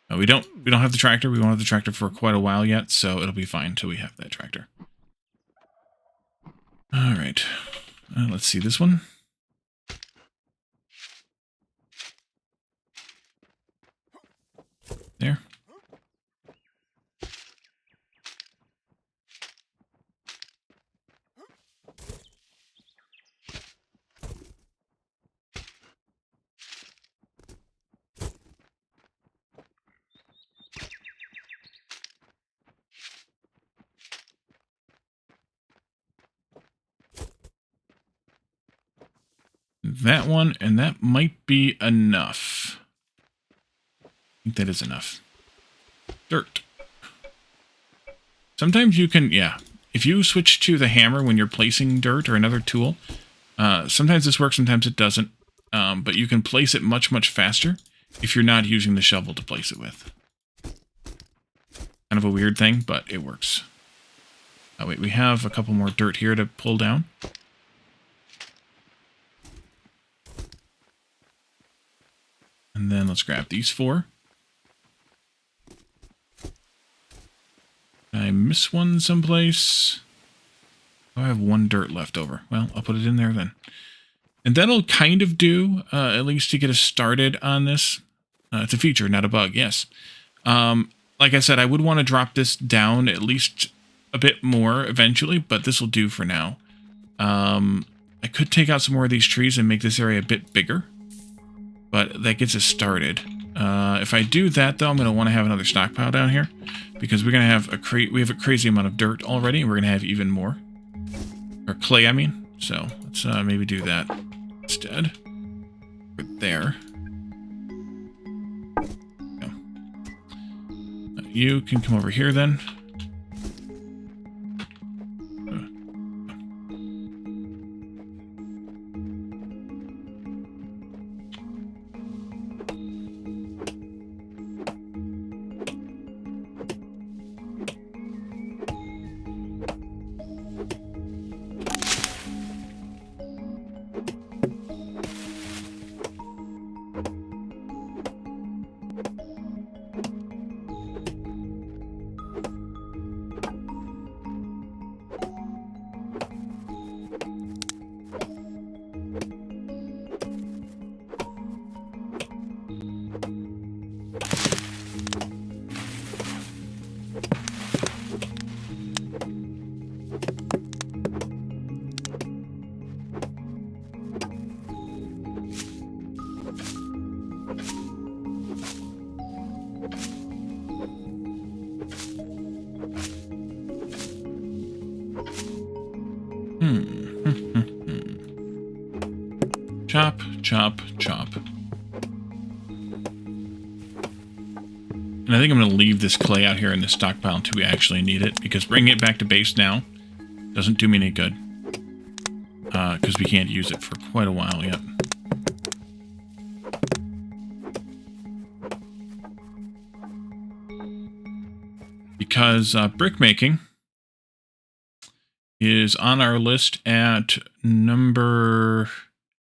we don't have the tractor. We won't have the tractor for quite a while yet, so it'll be fine until we have that tractor. All right. Let's see this one. There. That one, and that might be enough. I think that is enough. Dirt. Sometimes you can, yeah. If you switch to the hammer when you're placing dirt or another tool, sometimes this works, sometimes it doesn't. But you can place it much, much faster if you're not using the shovel to place it with. Kind of a weird thing, but it works. Oh, wait, we have a couple more dirt here to pull down. And then let's grab these 4. I miss one someplace. Oh, I have 1 dirt left over. Well, I'll put it in there then. And that'll kind of do, at least to get us started on this. It's a feature, not a bug, yes. Like I said, I would want to drop this down at least a bit more eventually, but this will do for now. I could take out some more of these trees and make this area a bit bigger, but that gets us started. If I do that, though, I'm going to want to have another stockpile down here, because we're going to have we have a crazy amount of dirt already, and we're going to have even more. Or clay, I mean. So let's maybe do that instead. Right there. No. You can come over here then. Chop, chop, chop. And I think I'm going to leave this clay out here in the stockpile until we actually need it, because bringing it back to base now doesn't do me any good. Because we can't use it for quite a while yet. Because brick making is on our list at number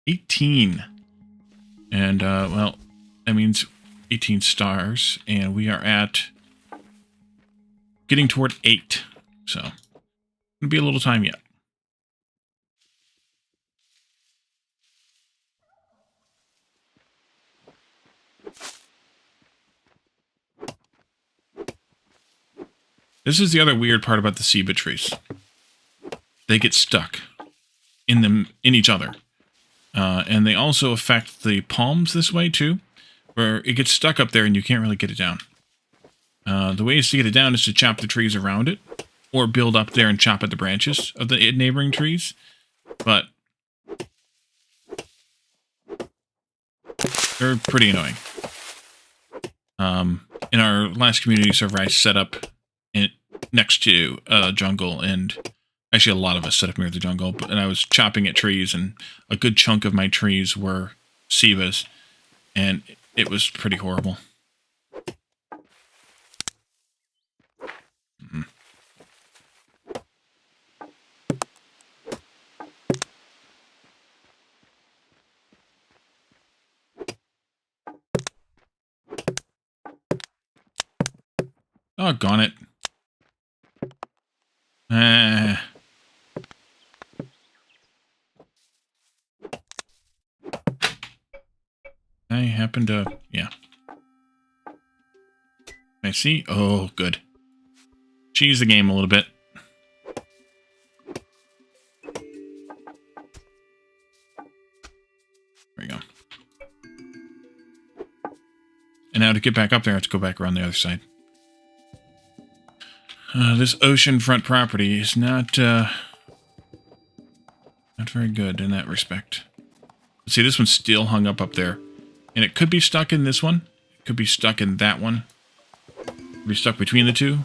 18. And, well, that means 18 stars. And we are at getting toward 8. So, it'll be a little time yet. This is the other weird part about the ceiba trees. They get stuck in each other. And they also affect the palms this way too, where it gets stuck up there and you can't really get it down. The ways to get it down is to chop the trees around it, or build up there and chop at the branches of the neighboring trees. But they're pretty annoying. In our last community server, I set up next to a jungle, and actually a lot of us set up near the jungle, and I was chopping at trees, and a good chunk of my trees were ceibas, and it was pretty horrible. Doggone it. happened to... Yeah. I see. Oh, good. Cheese the game a little bit. There we go. And now to get back up there, I have to go back around the other side. This oceanfront property is not very good in that respect. See, this one's still hung up there. And it could be stuck in this one. It could be stuck in that one. Could be stuck between the two.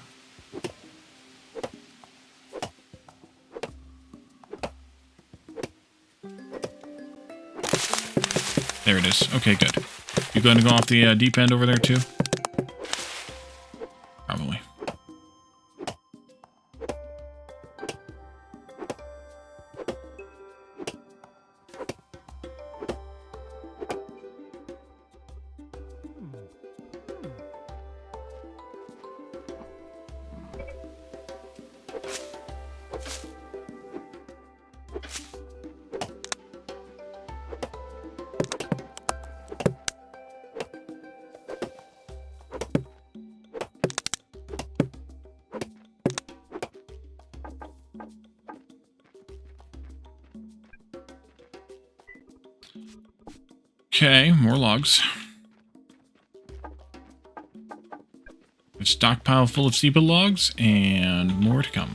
There it is. Okay, good. You going to go off the deep end over there too? Probably. Okay, more logs. A stockpile full of steeple logs, and more to come.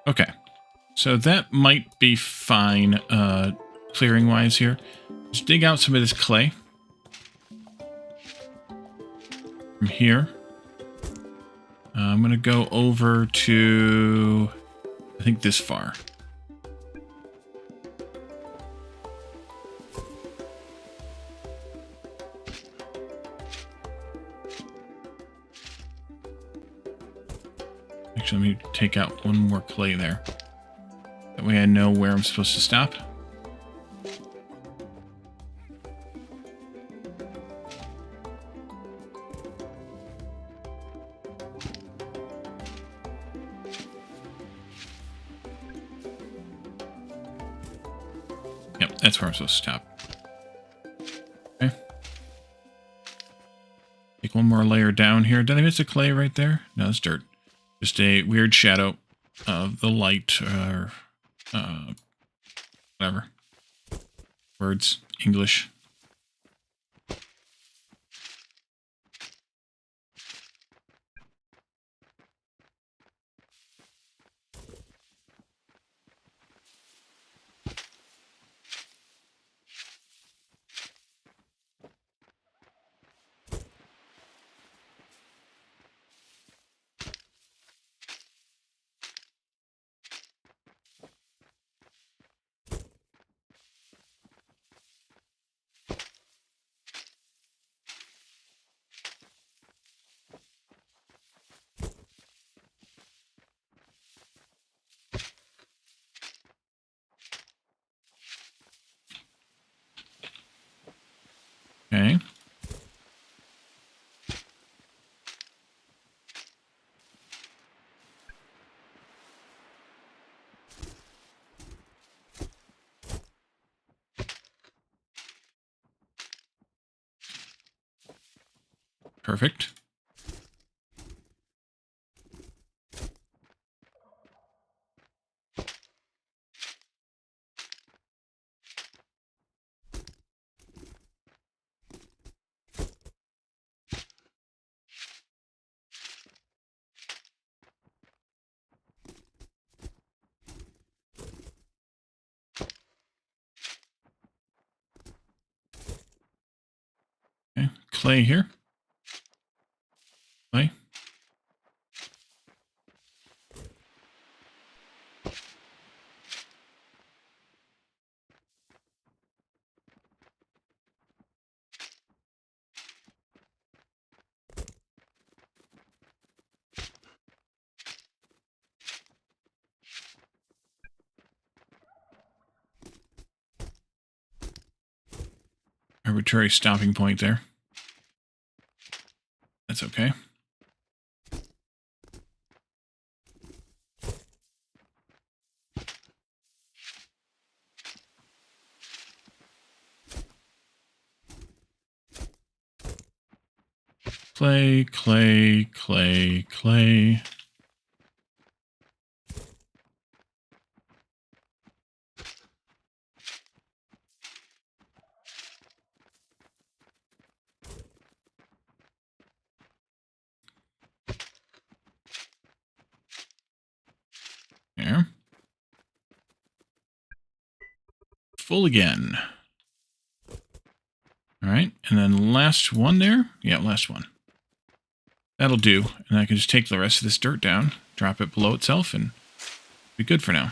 Okay, so that might be fine, clearing-wise here. Just dig out some of this clay. From here. I'm going to go over to, I think, this far. Actually, let me take out one more clay there. That way I know where I'm supposed to stop. Yep, that's where I'm supposed to stop. Okay. Take one more layer down here. Did I miss a clay right there? No, it's dirt. Just a weird shadow of the light, or whatever. Words, English. Okay. Perfect. Okay, clay here. Clay. arbitrary stopping point there. That's okay. Clay, clay, clay, clay. There. Full again. All right, and then last one there. Yeah, last one. That'll do, and I can just take the rest of this dirt down, drop it below itself, and be good for now.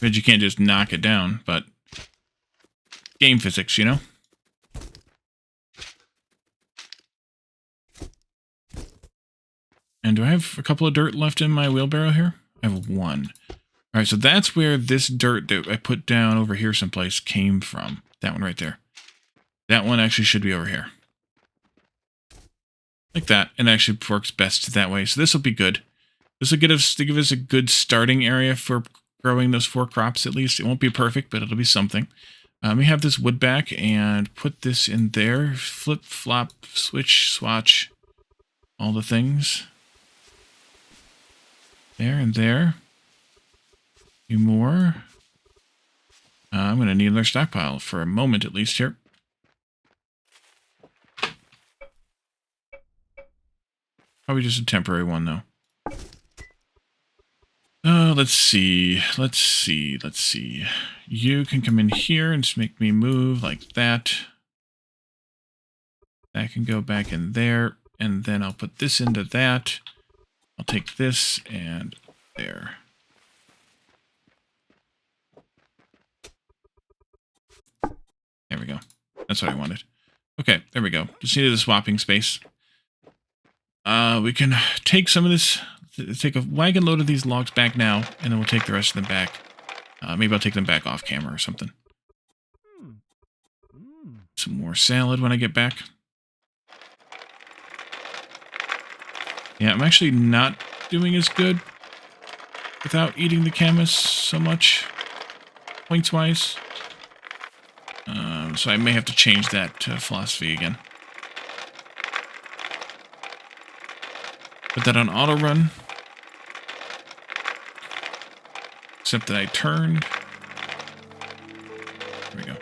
But you can't just knock it down, but game physics, you know? And do I have a couple of dirt left in my wheelbarrow here? I have one. All right, so that's where this dirt that I put down over here someplace came from. That one right there. That one actually should be over here. Like that. And actually works best that way. So this will be good. This will give us a good starting area for growing those 4 crops at least. It won't be perfect, but it'll be something. We have this wood back and put this in there. Flip, flop, switch, swatch. All the things. There and there. A few more. I'm going to need another stockpile for a moment at least here. Probably just a temporary one, though. Let's see. Let's see. Let's see. You can come in here and just make me move like that. That can go back in there. And then I'll put this into that. I'll take this and there. There we go. That's what I wanted. Okay, there we go. Just needed a swapping space. We can take some of this, take a wagon load of these logs back now, and then we'll take the rest of them back. Maybe I'll take them back off camera or something. Some more salad when I get back. Yeah, I'm actually not doing as good without eating the camas so much, points-wise. So I may have to change that philosophy again. Put that on auto run. Except that I turned. There we go.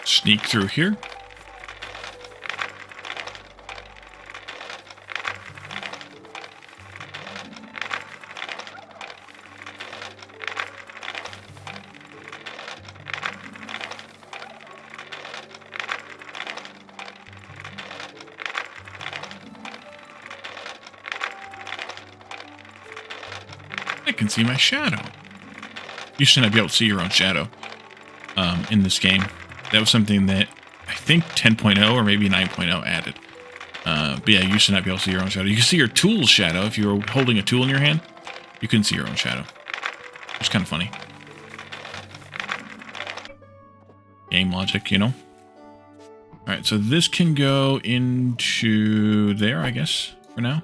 Sneak through here. I can see my shadow. You should not be able to see your own shadow in this game. That was something that I think 10.0 or maybe 9.0 added. But yeah, you should not be able to see your own shadow. You can see your tool's shadow if you were holding a tool in your hand. You couldn't see your own shadow. It's kind of funny. Game logic, you know? Alright, so this can go into there, I guess, for now.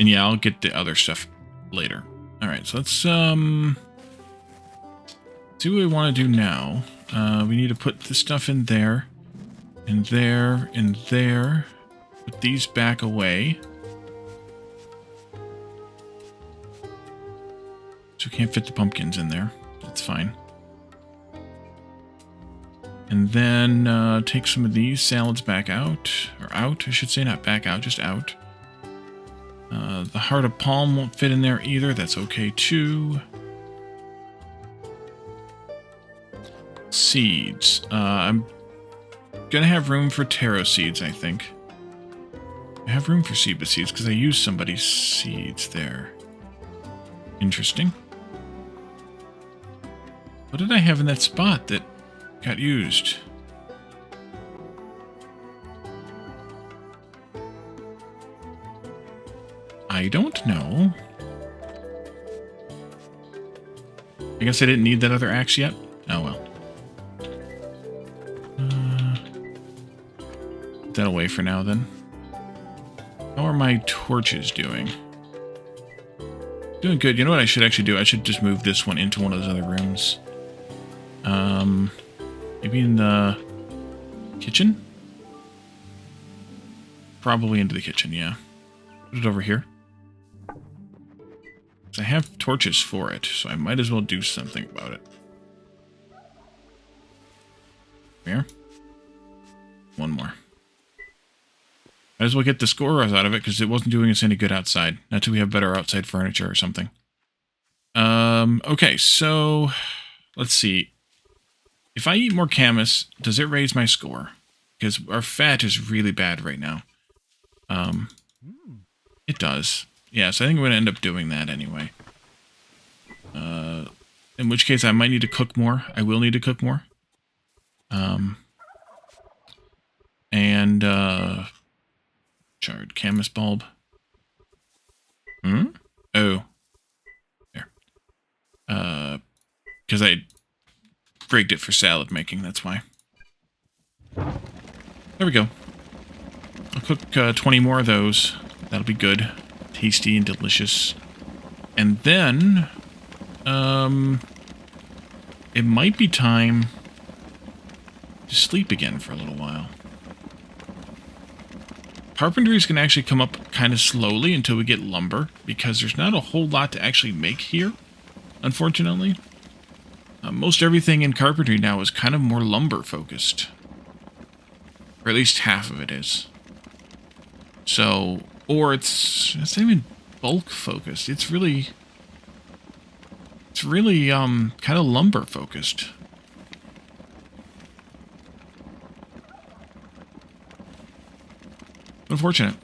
And yeah, I'll get the other stuff later. Alright, so let's, see what we want to do now. We need to put this stuff in there, and there, and there. Put these back away. So we can't fit the pumpkins in there. That's fine. And then take some of these salads back out. Or out, I should say. Not back out, just out. The heart of palm won't fit in there either. That's okay too. Seeds. I'm gonna have room for taro seeds, I think. I have room for seed seeds because I used somebody's seeds there. Interesting. What did I have in that spot that got used? I don't know. I guess I didn't need that other axe yet. Oh well. Put that away for now then. How are my torches doing? Doing good. You know what I should actually do? I should just move this one into one of those other rooms. Maybe in the kitchen? Probably into the kitchen, yeah. Put it over here. I have torches for it, so I might as well do something about it. Here. One more. Might as well get the scorers out of it, because it wasn't doing us any good outside. Not till we have better outside furniture or something. Okay, so... Let's see. If I eat more camas, does it raise my score? Because our fat is really bad right now. It does. Yeah, so I think I'm going to end up doing that anyway. In which case I might need to cook more. I will need to cook more. Charred camas bulb. Oh. There. Because I rigged it for salad making, that's why. There we go. I'll cook 20 more of those. That'll be good. Tasty and delicious. And then, it might be time to sleep again for a little while. Carpentry is going to actually come up kind of slowly until we get lumber, because there's not a whole lot to actually make here, unfortunately. Most everything in carpentry now is kind of more lumber focused. Or at least half of it is. So, or it's not even bulk focused. It's really kind of lumber focused. Unfortunate.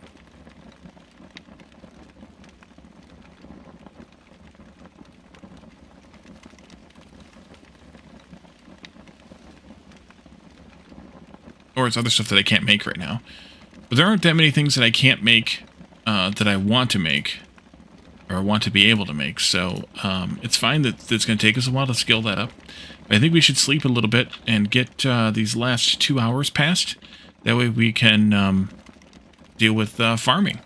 Or it's other stuff that I can't make right now. But there aren't that many things that I can't make that I want to make. Or want to be able to make. So it's fine that it's going to take us a while to skill that up. But I think we should sleep a little bit and get these last 2 hours passed. That way we can deal with farming.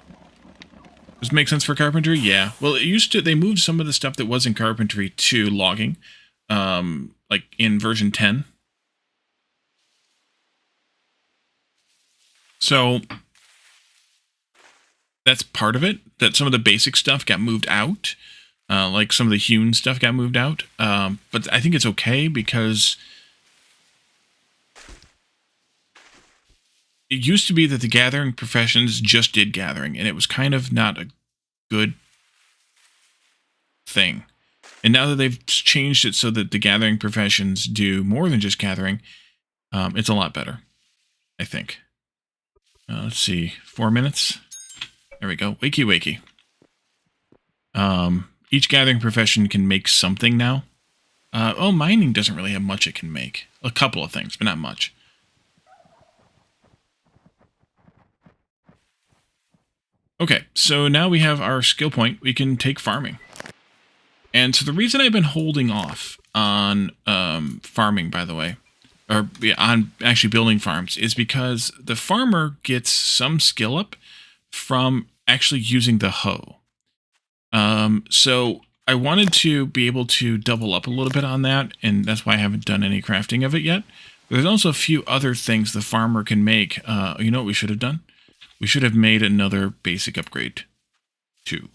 Does it make sense for carpentry? Yeah. Well, it used to. They moved some of the stuff that was in carpentry to logging. Like in version 10. So that's part of it, that some of the basic stuff got moved out, like some of the hewn stuff got moved out. But I think it's okay because it used to be that the gathering professions just did gathering, and it was kind of not a good thing. And now that they've changed it so that the gathering professions do more than just gathering, it's a lot better, I think. Let's see, 4 minutes. There we go. Wakey, wakey. Each gathering profession can make something now. Mining doesn't really have much it can make. A couple of things, but not much. Okay, so now we have our skill point. We can take farming. And so the reason I've been holding off on farming, by the way, or on actually building farms, is because the farmer gets some skill up from actually using the hoe. So I wanted to be able to double up a little bit on that, and that's why I haven't done any crafting of it yet. There's also a few other things the farmer can make. You know what we should have done? We should have made another basic upgrade too.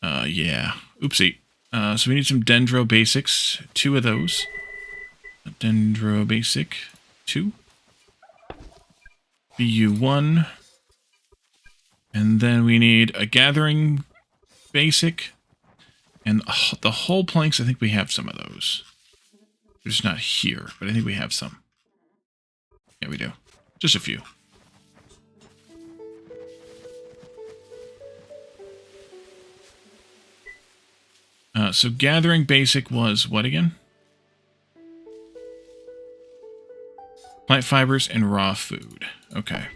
Yeah. Oopsie. So we need some dendro basics. 2 of those. Dendro basic 2. BU1. And then we need a gathering basic. And the whole planks, I think we have some of those. They're just not here, but I think we have some. Yeah, we do. Just a few. So gathering basic was what again? Plant fibers and raw food. Okay.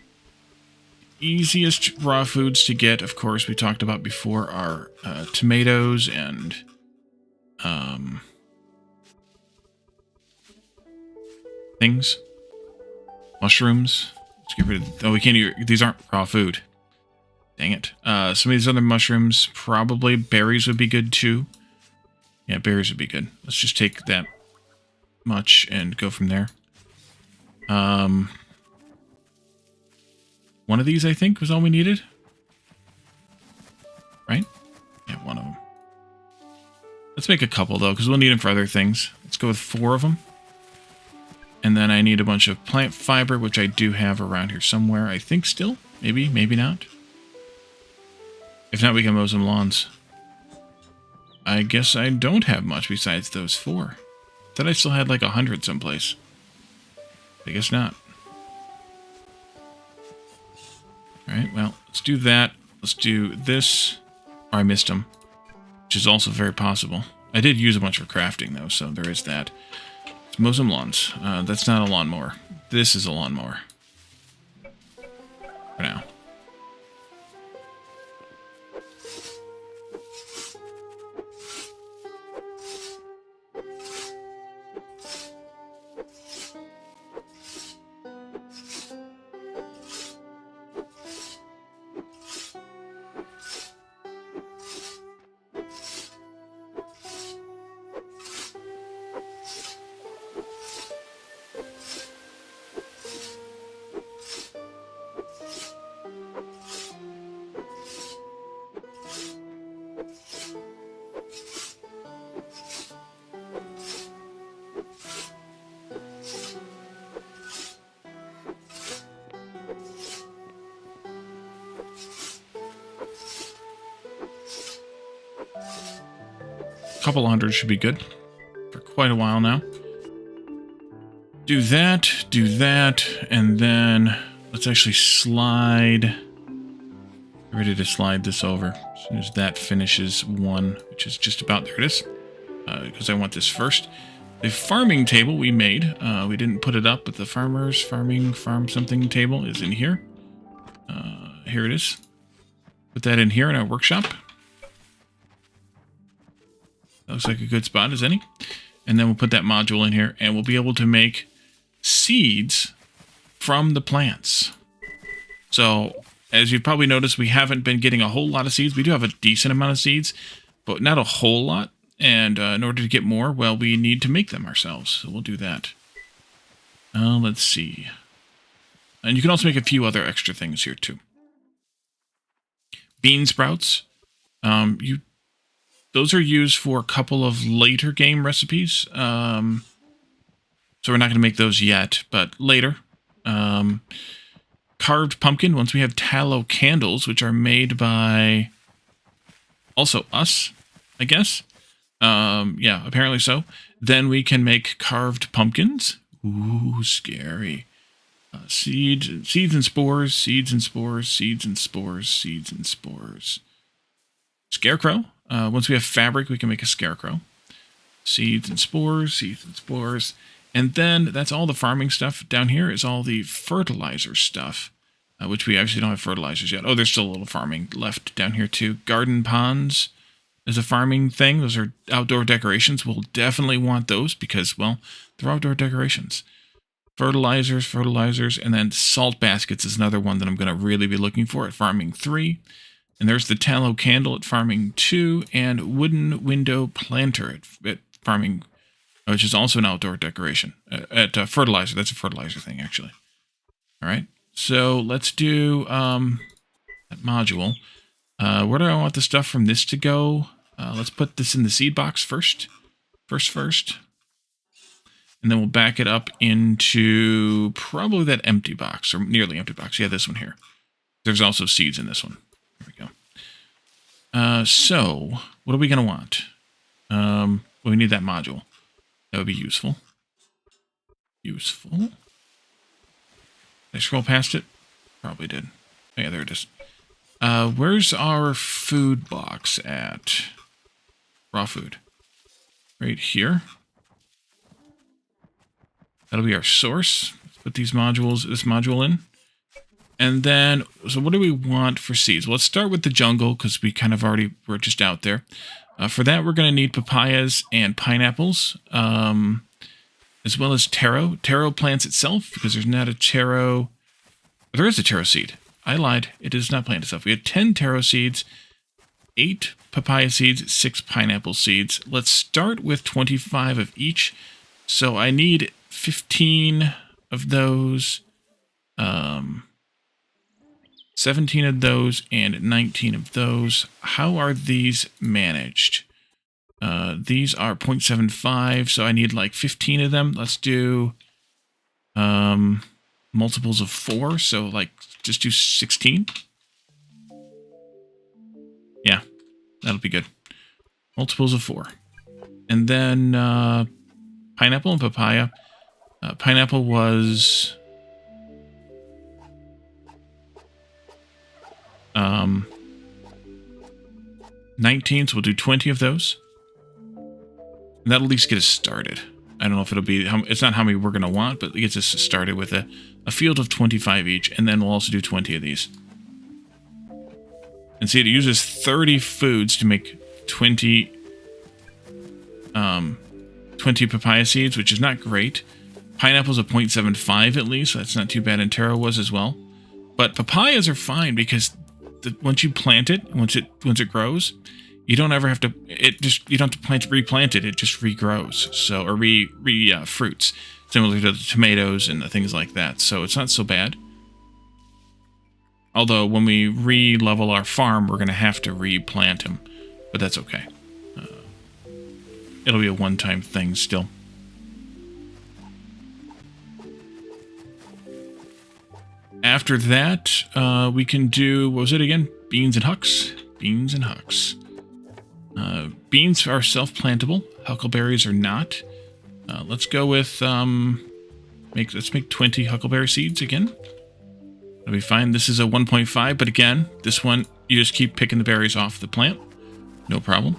Easiest raw foods to get, of course, we talked about before, are tomatoes and things. Mushrooms. Let's get rid of... Oh, we can't eat... These aren't raw food. Dang it. Some of these other mushrooms, probably berries would be good too. Yeah, berries would be good. Let's just take that much and go from there. One of these, I think, was all we needed. Right? Yeah, one of them. Let's make a couple, though, because we'll need them for other things. Let's go with 4 of them. And then I need a bunch of plant fiber, which I do have around here somewhere, I think still. Maybe, maybe not. If not, we can mow some lawns. I guess I don't have much besides those 4. Thought I still had like 100 someplace. I guess not. Alright, well, let's do that. Let's do this. Or I missed them. Which is also very possible. I did use a bunch for crafting, though, so there is that. Let's mow some lawns. That's not a lawnmower. This is a lawnmower. For now. Couple hundred should be good for quite a while now. Do that, and then let's actually slide. Ready to slide this over as soon as that finishes one, which is just about there. It is, because I want this first. The farming table we made, we didn't put it up, but the farm something table is in here. Here it is. Put that in here in our workshop. That looks like a good spot as any. And then we'll put that module in here, and we'll be able to make seeds from the plants. So, as you've probably noticed, we haven't been getting a whole lot of seeds. We do have a decent amount of seeds, but not a whole lot. And in order to get more, well, we need to make them ourselves. So we'll do that. Let's see. And you can also make a few other extra things here, too. Bean sprouts. Those are used for a couple of later game recipes. So we're not going to make those yet, but later. Carved pumpkin, once we have tallow candles, which are made by also us, I guess. Yeah, apparently so. Then we can make carved pumpkins. Ooh, scary. Seeds and spores, seeds and spores, seeds and spores, seeds and spores. Scarecrow. Once we have fabric, we can make a scarecrow. Seeds and spores, seeds and spores. And then that's all the farming stuff. Down here is all the fertilizer stuff, which we actually don't have fertilizers yet. Oh, there's still a little farming left down here too. Garden ponds is a farming thing. Those are outdoor decorations. We'll definitely want those because, well, they're outdoor decorations. Fertilizers, and then salt baskets is another one that I'm going to really be looking for at Farming 3. And there's the tallow candle at Farming 2, and wooden window planter at Farming, which is also an outdoor decoration. At fertilizer, that's a fertilizer thing, actually. All right, so let's do that module. Where do I want the stuff from this to go? Let's put this in the seed box first. First. And then we'll back it up into probably that empty box, or nearly empty box. Yeah, this one here. There's also seeds in this one. There we go. So, what are we going to want? Well, we need that module. That would be useful. Did I scroll past it? Probably did. Oh, yeah, there it is. Where's our food box at? Raw food. Right here. That'll be our source. Let's put this module in. And then, so what do we want for seeds? Well, let's start with the jungle, because we kind of we're just out there. For that, we're going to need papayas and pineapples, as well as taro. Taro plants itself, because there's not a taro. There is a taro seed. I lied. It does not plant itself. We have 10 taro seeds, 8 papaya seeds, 6 pineapple seeds. Let's start with 25 of each. So I need 15 of those, 17 of those, and 19 of those. How are these managed? These are 0.75, so I need like 15 of them. Let's do multiples of 4, so like just do 16. Yeah, that'll be good. Multiples of 4. And then pineapple and papaya. Pineapple was 19, so we'll do 20 of those. And that'll at least get us started. I don't know if it'll be, it's not how many we're going to want, but it gets us started with a field of 25 each, and then we'll also do 20 of these. And see, it uses 30 foods to make 20 papaya seeds, which is not great. Pineapple's a 0.75 at least, so that's not too bad, and taro was as well. But papayas are fine because once you plant it, once it grows, you don't ever have to. You don't have to replant it. It just regrows. So or fruits, similar to the tomatoes and the things like that. So it's not so bad. Although when we re-level our farm, we're going to have to replant them, but that's okay. It'll be a one-time thing still. After that, we can do, what was it again? Beans and hucks. Beans and hucks. Beans are self-plantable. Huckleberries are not. Let's go with, let's make 20 huckleberry seeds again. That'll be fine. This is a 1.5, but again, this one, you just keep picking the berries off the plant. No problem.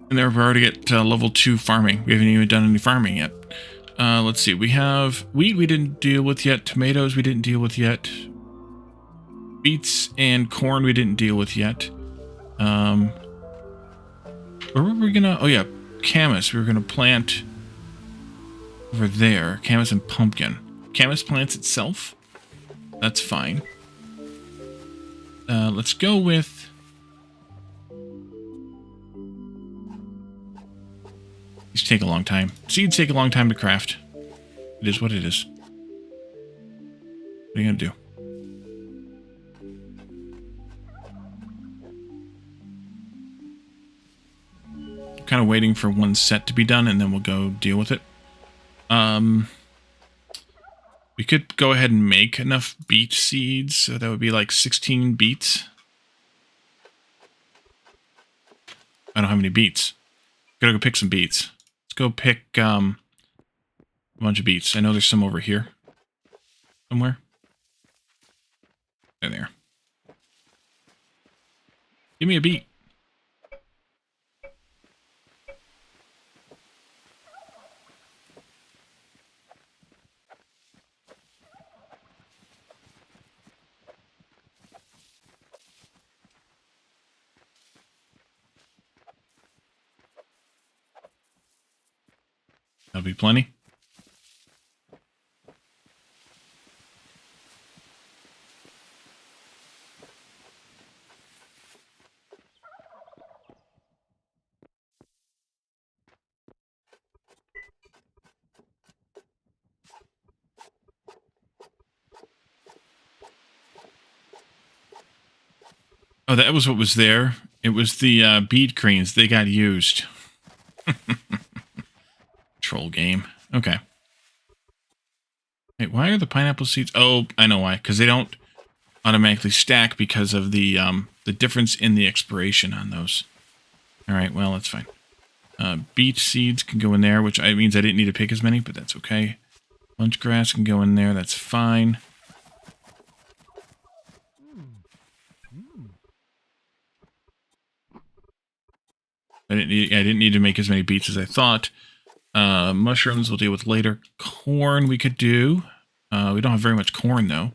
And there we're already at level 2 farming. We haven't even done any farming yet. Let's see. We have wheat we didn't deal with yet. Tomatoes we didn't deal with yet. Beets and corn we didn't deal with yet. Where were we gonna... Oh yeah, camas. We were gonna plant over there. Camas and pumpkin. Camas plants itself. That's fine. Let's go with... These take a long time. Seeds take a long time to craft. It is what it is. What are you gonna do? I'm kind of waiting for one set to be done, and then we'll go deal with it. We could go ahead and make enough beet seeds, so that would be like 16 beets. I don't have any beets. Gotta go pick some beets. Let's go pick a bunch of beets. I know there's some over here somewhere. There. Give me a beet. That'll be plenty. Oh, that was what was there. It was the bead cranes. They got used. Troll game. Okay. Wait, why are the pineapple seeds? Oh, I know why. Because they don't automatically stack because of the difference in the expiration on those. All right, well, that's fine. Beet seeds can go in there, which means I didn't need to pick as many, but that's okay. Bunch grass can go in there. That's fine. I didn't need to make as many beets as I thought. Mushrooms we'll deal with later. Corn we could do. We don't have very much corn, though.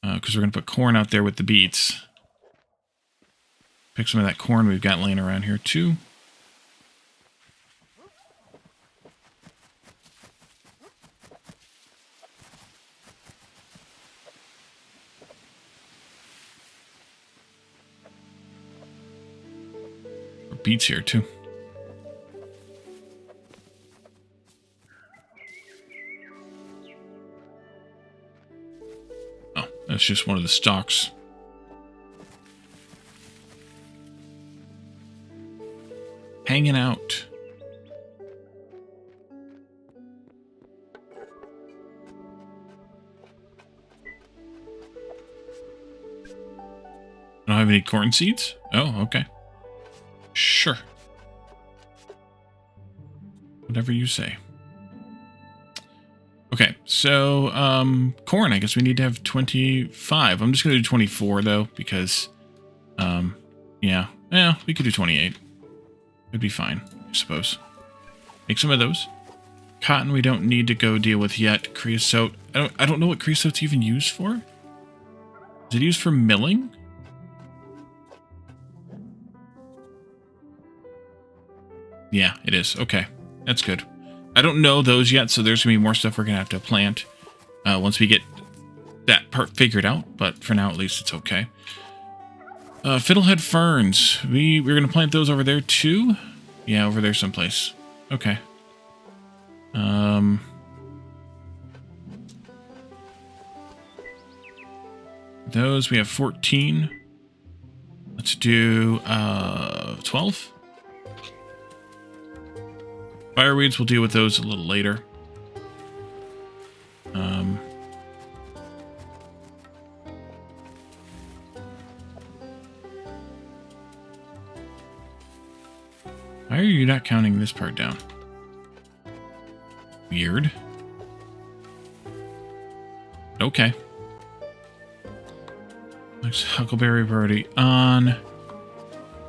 Because we're going to put corn out there with the beets. Pick some of that corn we've got laying around here, too. Beets here, too. Oh, that's just one of the stalks. Hanging out. I don't have any corn seeds? Oh, okay. Sure. Whatever you say. Okay, so, corn, I guess we need to have 25. I'm just going to do 24, though, because, yeah, we could do 28. It'd be fine, I suppose. Make some of those. Cotton we don't need to go deal with yet. Creosote, I don't know what creosote's even used for. Is it used for milling? Yeah, it is. Okay, that's good. I don't know those yet, so there's going to be more stuff we're going to have to plant once we get that part figured out. But for now, at least, it's okay. Fiddlehead ferns. We're going to plant those over there, too? Yeah, over there someplace. Okay. Those, we have 14. Let's do 12. Fireweeds, we'll deal with those a little later. Why are you not counting this part down? Weird. Okay. Next, huckleberry we're already on.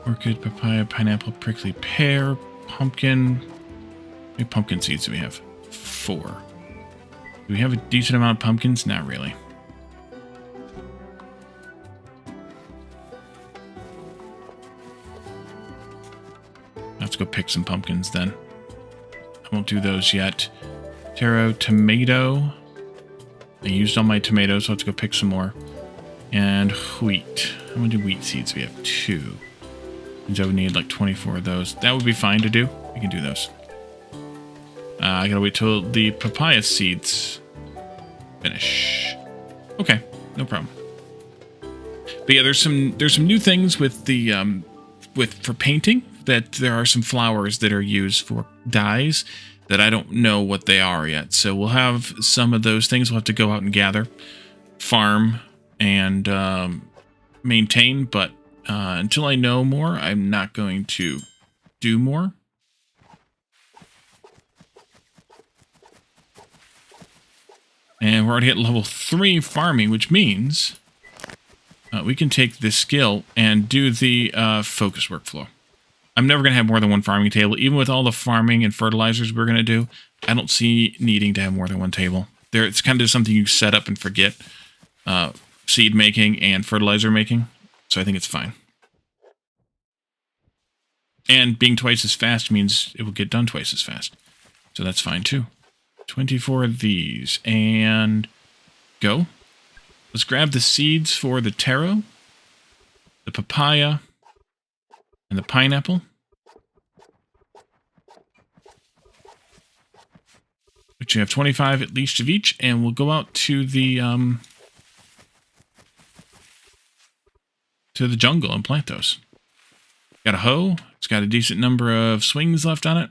Orchid, papaya, pineapple, prickly pear, pumpkin. How many pumpkin seeds do we have? 4. Do we have a decent amount of pumpkins? Not really. Let's go pick some pumpkins then. I won't do those yet. Taro, tomato. I used all my tomatoes, so let's go pick some more. And wheat. How many wheat seeds do we have? 2. Means I would need like 24 of those. That would be fine to do. We can do those. I gotta wait till the papaya seeds finish. Okay, no problem. But yeah, there's some new things with the for painting. That there are some flowers that are used for dyes that I don't know what they are yet. So we'll have some of those things we'll have to go out and gather, farm, and maintain. But until I know more, I'm not going to do more. And we're already at level 3 farming, which means we can take this skill and do the focus workflow. I'm never going to have more than one farming table. Even with all the farming and fertilizers we're going to do, I don't see needing to have more than one table. It's kind of something you set up and forget. Seed making and fertilizer making. So I think it's fine. And being twice as fast means it will get done twice as fast. So that's fine too. 24 of these. And go. Let's grab the seeds for the taro, the papaya, and the pineapple. Which you have 25 at least of each, and we'll go out to the jungle and plant those. Got a hoe. It's got a decent number of swings left on it.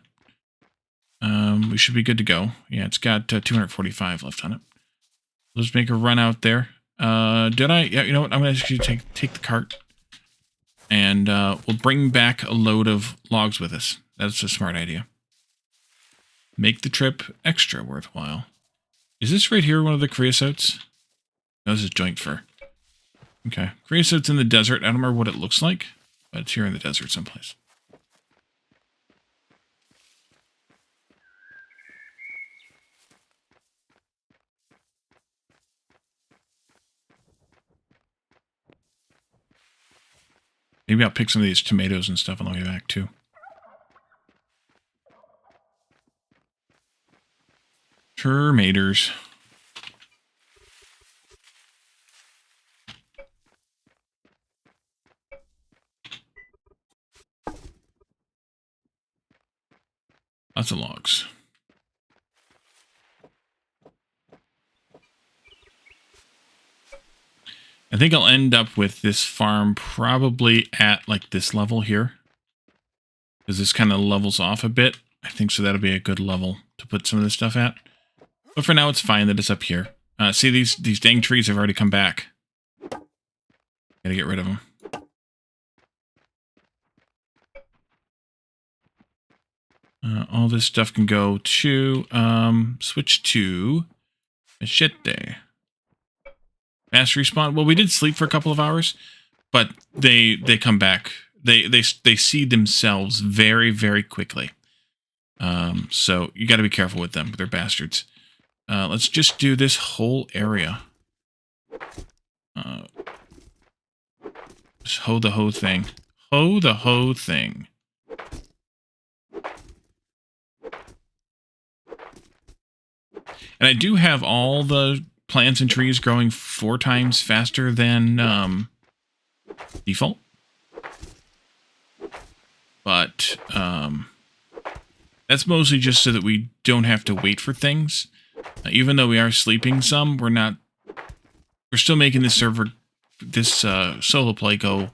We should be good to go. Yeah, it's got 245 left on it. Let's make a run out there. Did I? Yeah, you know what? I'm going to actually take the cart. And we'll bring back a load of logs with us. That's a smart idea. Make the trip extra worthwhile. Is this right here one of the creosotes? No, this is joint fir. Okay. Creosote's in the desert. I don't remember what it looks like, but it's here in the desert someplace. Maybe I'll pick some of these tomatoes and stuff on the way back, too. Tomatoes. Lots of logs. I think I'll end up with this farm probably at like this level here. Because this kind of levels off a bit. I think so that'll be a good level to put some of this stuff at. But for now it's fine that it's up here. See these dang trees have already come back. Gotta get rid of them. All this stuff can go to, switch to machete. Fast respawn. Well, we did sleep for a couple of hours, but they come back. They seed themselves very, very quickly. So you got to be careful with them. They're bastards. Let's just do this whole area. Just hoe the whole thing. Hoe the whole thing. And I do have all the plants and trees growing 4 times faster than default. But that's mostly just so that we don't have to wait for things. Even though we are sleeping some, we're still making this solo play go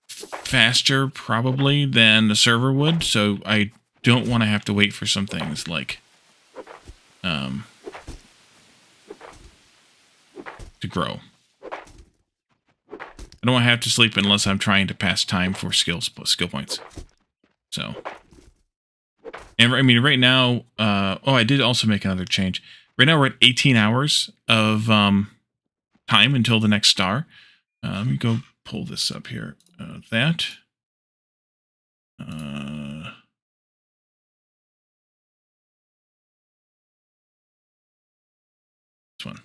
faster probably than the server would. So I don't want to have to wait for some things like to grow. I don't want to have to sleep unless I'm trying to pass time for skill points. So, and I mean, right now, oh, I did also make another change. Right now we're at 18 hours of time until the next star. Let me go pull this up here. This one.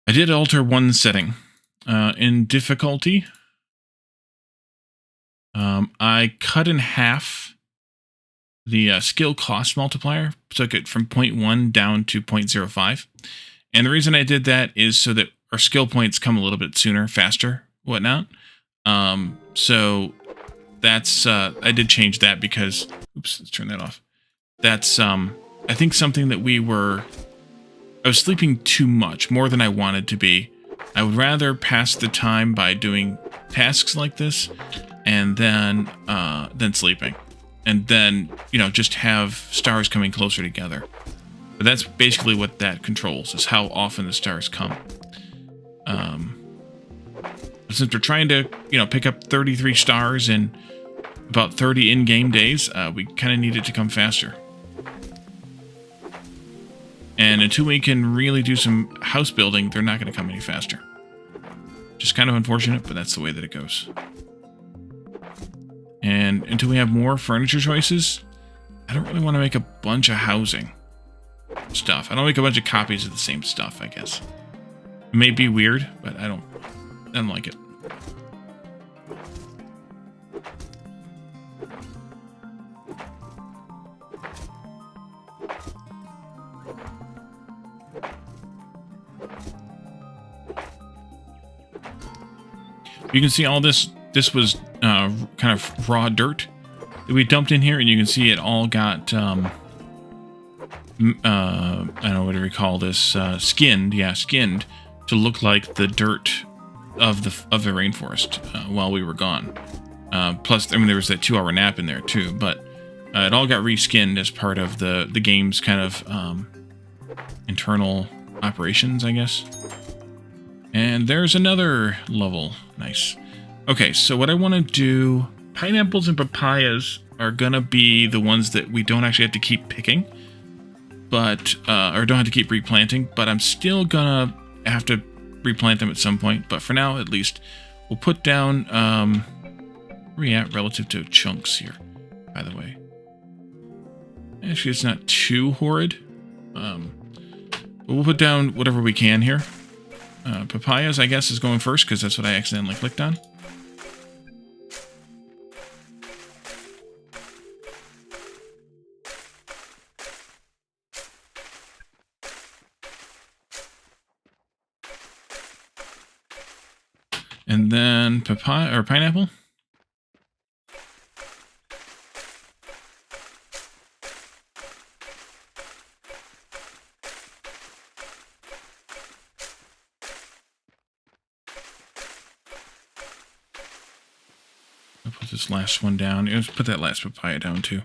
I did alter one setting. In difficulty, I cut in half the skill cost multiplier, took it from 0.1 down to 0.05. And the reason I did that is so that our skill points come a little bit sooner, faster, whatnot. So that's, I did change that because, oops, let's turn that off. That's, I think something that I was sleeping too much, more than I wanted to be. I would rather pass the time by doing tasks like this and then sleeping. And then, you know, just have stars coming closer together. But that's basically what that controls, is how often the stars come. Since we're trying to, you know, pick up 33 stars in about 30 in-game days, we kind of need it to come faster. And until we can really do some house building, they're not going to come any faster. Just kind of unfortunate, but that's the way that it goes. And until we have more furniture choices, I don't really want to make a bunch of housing stuff. I don't make a bunch of copies of the same stuff, I guess. It may be weird, but I don't like it. You can see all this. This was kind of raw dirt that we dumped in here, and you can see it all got I don't know what do we call this, skinned. Yeah, skinned to look like the dirt of the rainforest while we were gone. Plus, I mean, there was that 2-hour nap in there too, but it all got reskinned as part of the game's kind of internal operations, I guess. And there's another level. Nice. Okay, so what I want to do, pineapples and papayas are gonna be the ones that we don't actually have to keep picking, but or don't have to keep replanting. But I'm still gonna have to replant them at some point. But for now, at least, we'll put down. Where are we at relative to chunks here? By the way, actually, it's not too horrid. But we'll put down whatever we can here. Papayas, I guess, is going first because that's what I accidentally clicked on. And then papaya or pineapple. I'll put this last one down. Let's put that last papaya down too.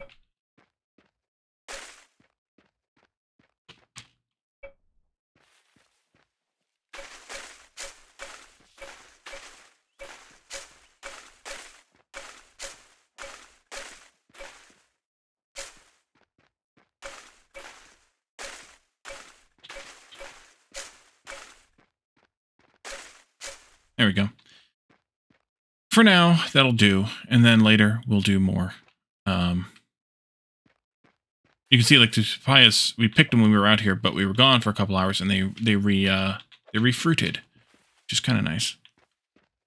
There we go. For now, that'll do, and then later we'll do more. You can see, like, the papayas, we picked them when we were out here, but we were gone for a couple hours, and they refruited, which is kind of nice.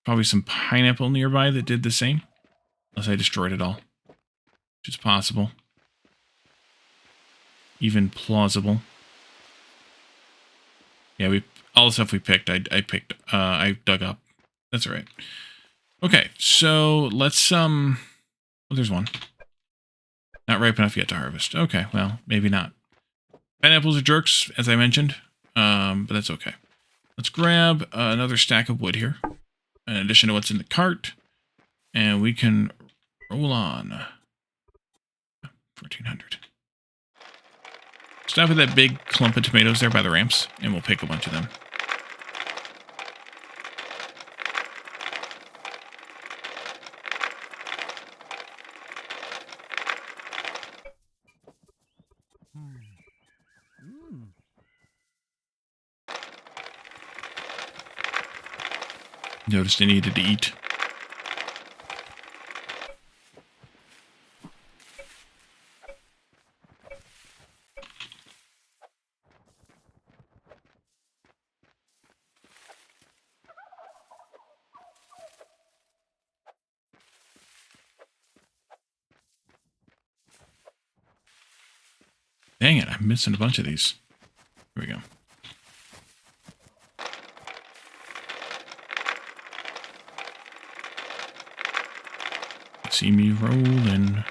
Probably some pineapple nearby that did the same, unless I destroyed it all, which is possible, even plausible. Yeah, all the stuff we picked, I dug up. That's all right. Okay, so let's, well, there's one. Not ripe enough yet to harvest. Okay, well, maybe not. Pineapples are jerks, as I mentioned, but that's okay. Let's grab another stack of wood here, in addition to what's in the cart, and we can roll on. 1,400. Stop at that big clump of tomatoes there by the ramps, and we'll pick a bunch of them. Noticed I needed to eat. Dang it, I'm missing a bunch of these. Here we go. See me rolling.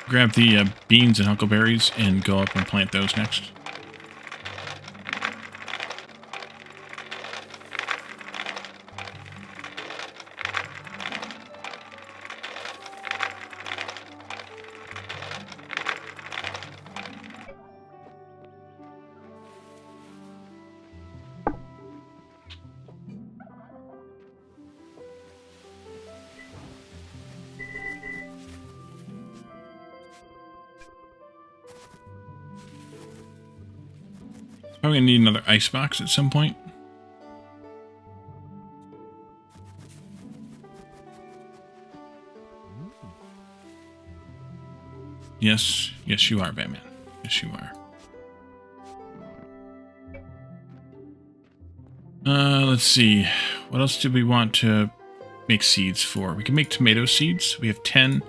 Grab the beans and huckleberries and go up and plant those next. Probably gonna need another icebox at some point. Yes, yes you are, Batman. Yes you are. Let's see. What else do we want to make seeds for? We can make tomato seeds. We have 10.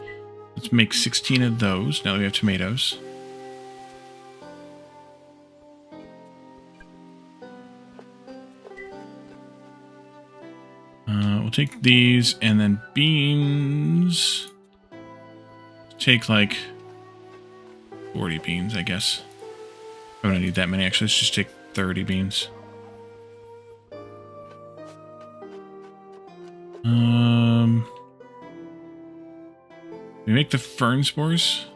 Let's make 16 of those now that we have tomatoes. We'll take these, and then beans. Take like 40 beans, I guess. I don't need that many, actually. Let's just take 30 beans. We make the fern spores?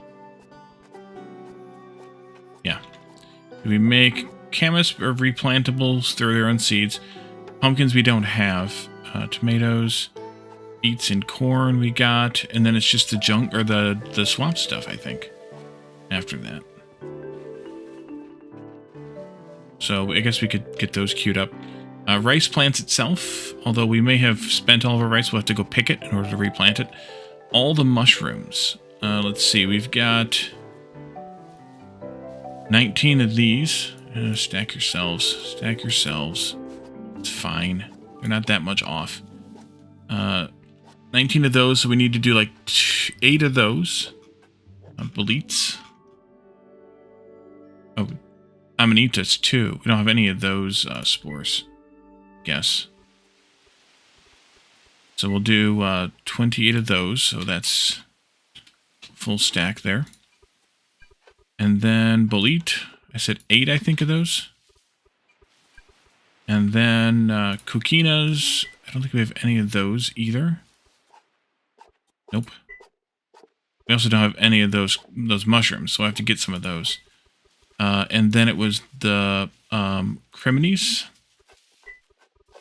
Yeah. Do we make camas or replantables? Throw their own seeds. Pumpkins we don't have. Tomatoes, beets and corn we got, and then it's just the junk or the swamp stuff, I think. After that. So I guess we could get those queued up. Rice plants itself, although we may have spent all of our rice, we'll have to go pick it in order to replant it. All the mushrooms. Let's see, we've got 19 of these. Stack yourselves. Stack yourselves. It's fine. They're not that much off. 19 of those, so we need to do like 8 of those. Boletes. Oh, amanitas too. We don't have any of those spores. Guess. So we'll do 28 of those, so that's full stack there. And then bolete. I said 8, I think, of those. And then coquinas. I don't think we have any of those either. Nope. We also don't have any of those mushrooms, so I have to get some of those. And then it was the criminies,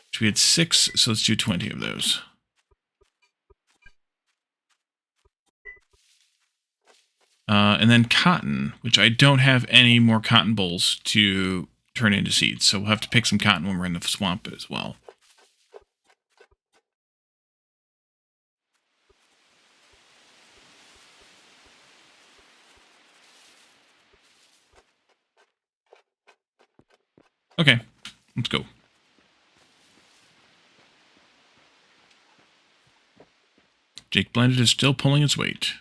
which we had 6, so let's do 20 of those. And then cotton, which I don't have any more cotton bolls to turn into seeds, so we'll have to pick some cotton when we're in the swamp as well. Okay, let's go. Jake Blended is still pulling its weight.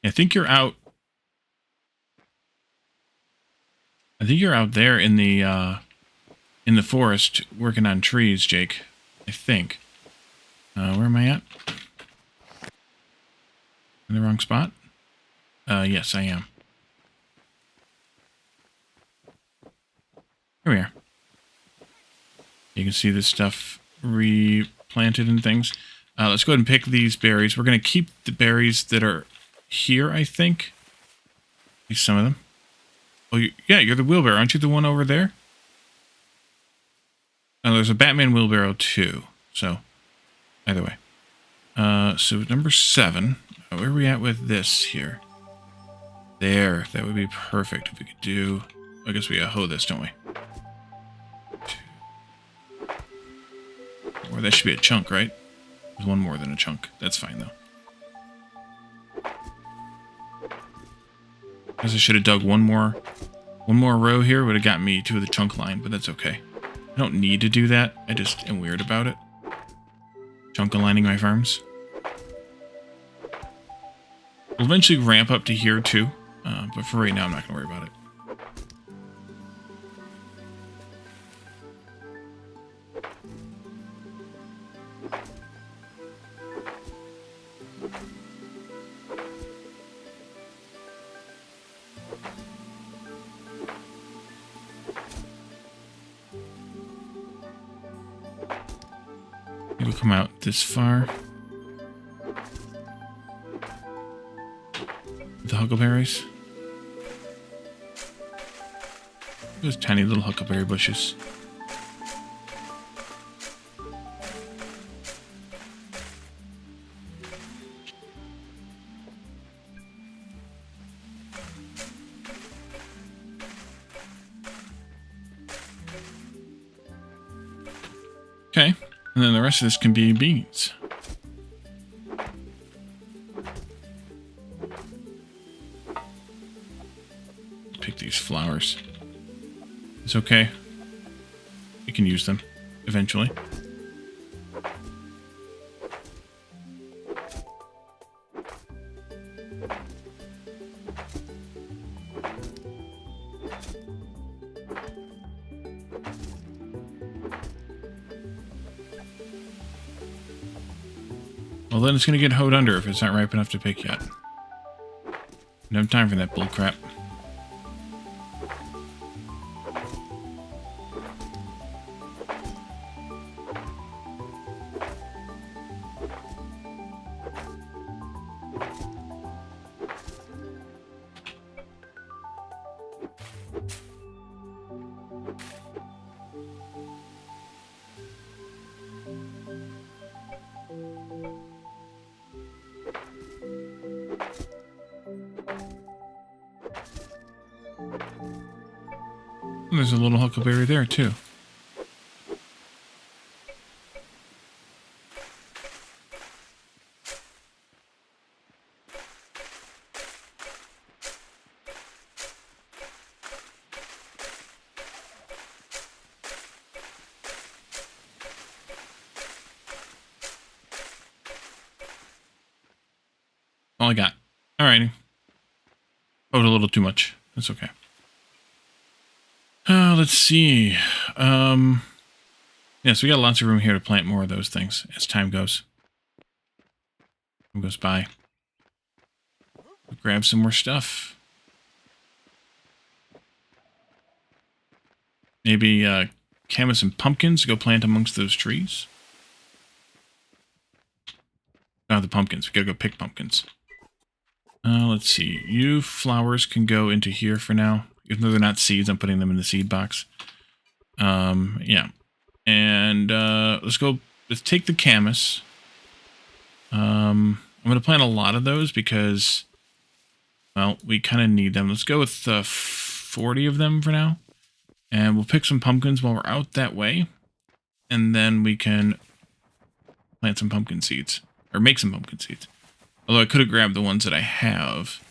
I think you're out. I think you're out there in the forest working on trees, Jake. I think. Where am I at? In the wrong spot? Yes, I am. Here we are. You can see this stuff replanted and things. Let's go ahead and pick these berries. We're going to keep the berries that are here, I think. At least some of them. Oh, yeah, you're the wheelbarrow. Aren't you the one over there? Oh, there's a Batman wheelbarrow too. So, either way. So number 7. Where are we at with this here? There. That would be perfect if we could do... I guess we gotta hoe this, don't we? Or that should be a chunk, right? There's one more than a chunk. That's fine, though. I guess I should have dug one more row here. Would have gotten me to the chunk line, but that's okay. I don't need to do that. I just am weird about it. Chunk aligning my farms. We'll eventually ramp up to here too, but for right now I'm not going to worry about it. We'll come out this far. The huckleberries. Those tiny little huckleberry bushes. Okay, and then the rest of this can be beans. keep these flowers. It's okay. You can use them eventually. Well, then it's going to get hoed under if it's not ripe enough to pick yet. No time for that bullcrap. There's a little huckleberry there, too. All I got. Alrighty. Oh, a little too much. That's okay. Let's see. Yeah, so we got lots of room here to plant more of those things as time goes. Time goes by. We'll grab some more stuff. Maybe can with some pumpkins to go plant amongst those trees. Oh, the pumpkins. We gotta go pick pumpkins. Let's see. You flowers can go into here for now. Even though they're not seeds, I'm putting them in the seed box. Yeah. And let's take the camas. I'm going to plant a lot of those because, well, we kind of need them. Let's go with 40 of them for now. And we'll pick some pumpkins while we're out that way. And then we can plant some pumpkin seeds. Or make some pumpkin seeds. Although I could have grabbed the ones that I have.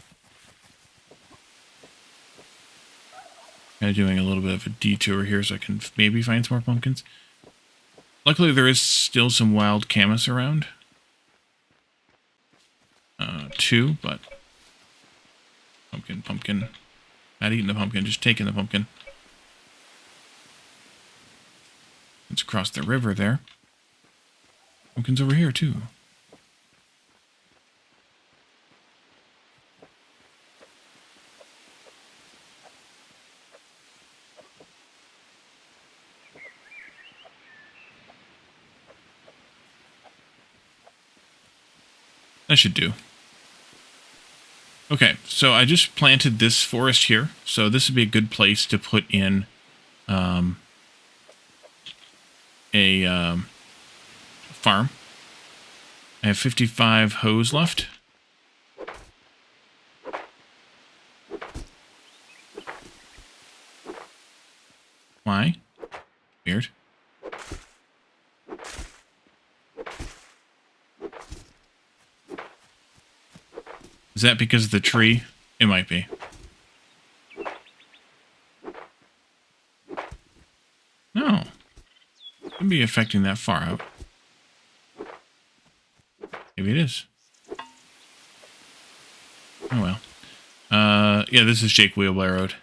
Kind of doing a little bit of a detour here so I can maybe find some more pumpkins. Luckily, there is still some wild camas around. Two, but... Pumpkin. Not eating the pumpkin, just taking the pumpkin. It's across the river there. Pumpkin's over here, too. That should do. Okay, so I just planted this forest here, so this would be a good place to put in a farm. I have 55 hose left. Why? Weird. Is that because of the tree? It might be. No. Couldn't be affecting that far out. Maybe it is. Oh well. Yeah, this is Jake Wheelbarrowed.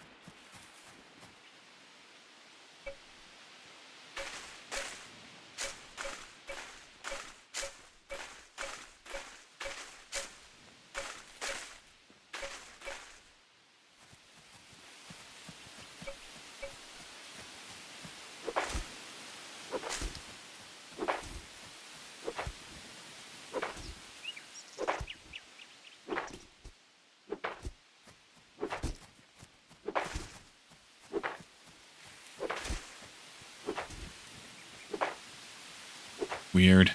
Weird.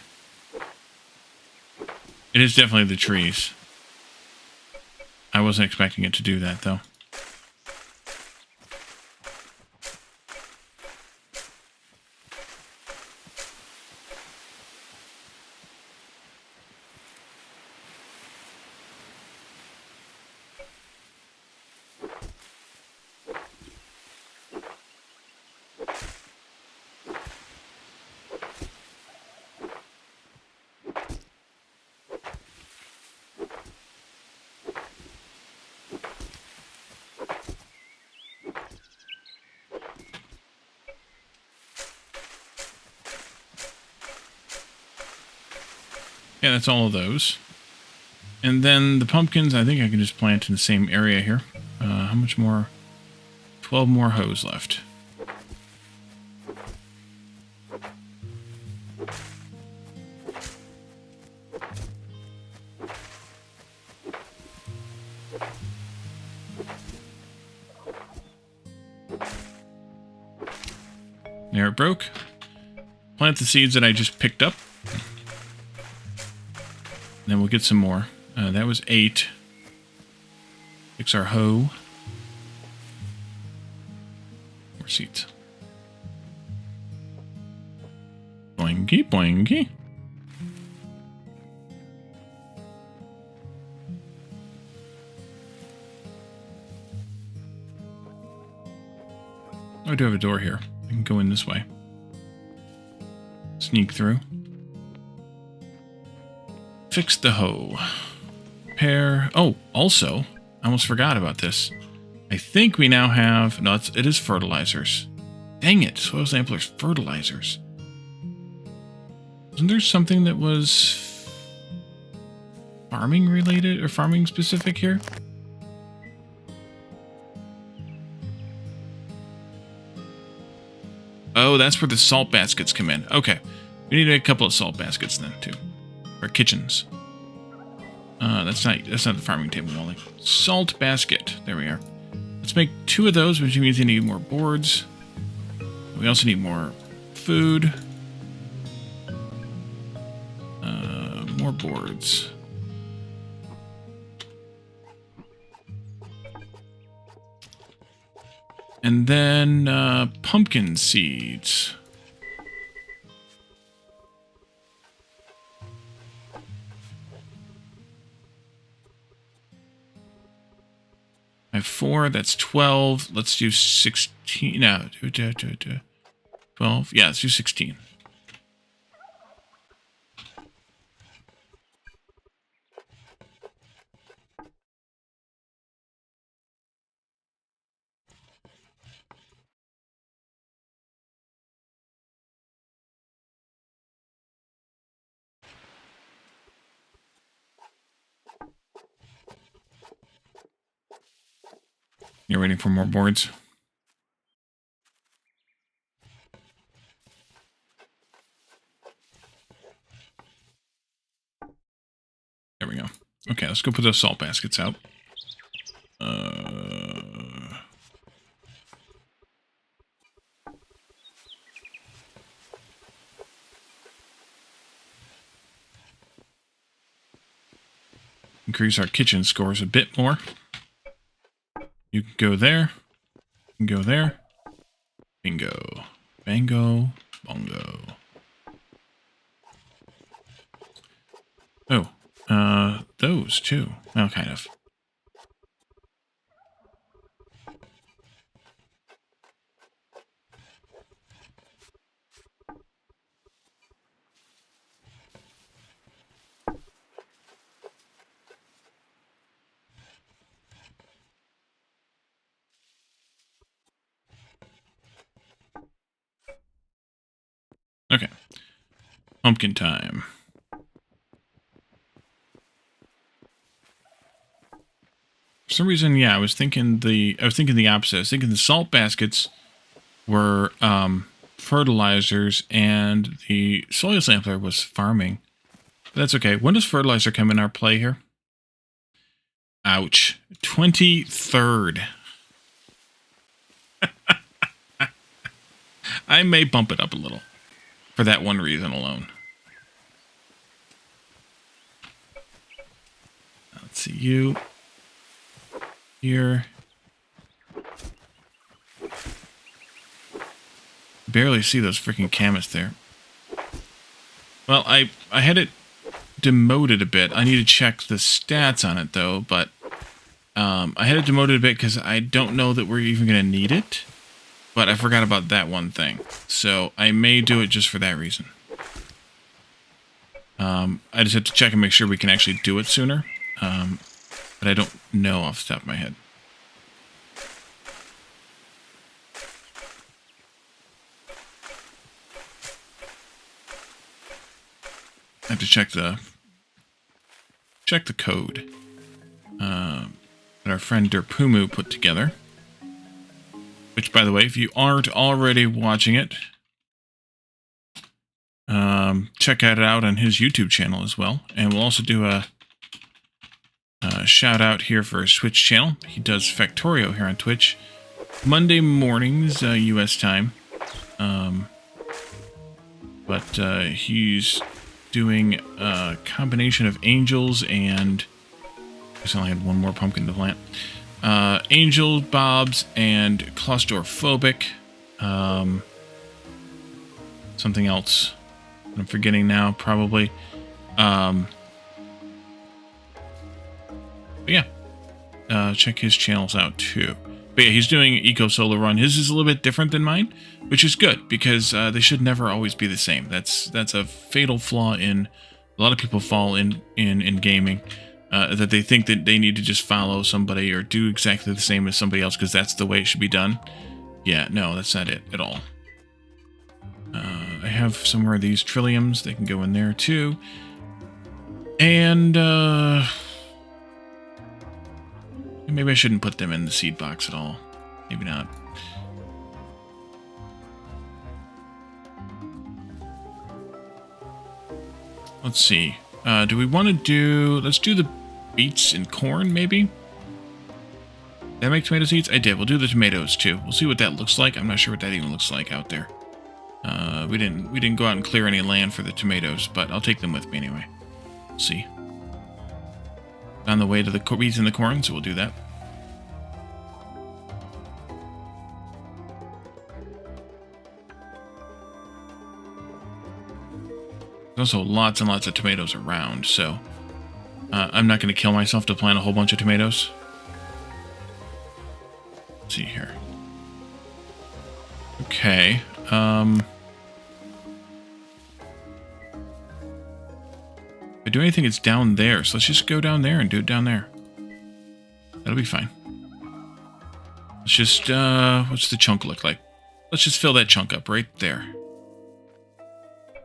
It is definitely the trees. I wasn't expecting it to do that, though. Yeah, that's all of those. And then the pumpkins, I think I can just plant in the same area here. How much more? 12 more hoes left. There it broke. Plant the seeds that I just picked up. And then we'll get some more. That was 8. Fix our hoe. More seeds. Boingy, boingy. Oh, I do have a door here. I can go in this way. Sneak through. Fix the hoe. Repair. Oh, also, I almost forgot about this. I think we now have... No, it is fertilizers. Dang it. Soil samplers, fertilizers. Wasn't there something that was farming related or farming specific here? Oh, that's where the salt baskets come in. Okay. We need a couple of salt baskets then, too. Or kitchens. That's not the farming table only. Salt basket. There we are. Let's make 2 of those, which means we need more boards. We also need more food. More boards. And then pumpkin seeds. I have 4, that's 12. Let's do 16. No, 12. Yeah, let's do 16. You're waiting for more boards? There we go. Okay, let's go put those salt baskets out. Increase our kitchen scores a bit more. You can go there. You can go there. Bingo. Bango. Bongo. Oh. Those too. Well, kind of. Okay. Pumpkin time. For some reason, yeah, I was thinking the opposite. I was thinking the salt baskets were fertilizers and the soil sampler was farming. But that's okay. When does fertilizer come in our play here? Ouch. 23rd. I may bump it up a little for that one reason alone. Let's see you here. Barely see those freaking camas there. Well, I had it demoted a bit. I need to check the stats on it though, but I had it demoted a bit because I don't know that we're even going to need it. But I forgot about that one thing. So I may do it just for that reason. I just have to check and make sure we can actually do it sooner. But I don't know off the top of my head. I have to check the check the code that our friend Derpumu put together. Which, by the way, if you aren't already watching it, check it out on his YouTube channel as well. And we'll also do a shout out here for his Twitch channel. He does Factorio here on Twitch. Monday mornings, US time. But he's doing a combination of angels and... I guess I only had one more pumpkin to plant. Angel, Bobs, and claustrophobic. Something else I'm forgetting now, probably. But yeah, check his channels out too. But yeah, he's doing Eco Solo Run. His is a little bit different than mine, which is good because they should never always be the same. That's a fatal flaw in a lot of people fall in gaming. That they think that they need to just follow somebody or do exactly the same as somebody else because that's the way it should be done. Yeah, no, that's not it at all. I have somewhere these trilliums. They can go in there too. And maybe I shouldn't put them in the seed box at all. Maybe not. Let's see. Do we want to do... Let's do the beets and corn, maybe? Did I make tomato seeds? I did. We'll do the tomatoes, too. We'll see what that looks like. I'm not sure what that even looks like out there. We didn't go out and clear any land for the tomatoes, but I'll take them with me anyway. Let's see. On the way to the beets and the corn, so we'll do that. There's also lots and lots of tomatoes around, so I'm not going to kill myself to plant a whole bunch of tomatoes. Let's see here. Okay. If I do anything, it's down there, so let's just go down there and do it down there. That'll be fine. Let's just, what's the chunk look like? Let's just fill that chunk up right there.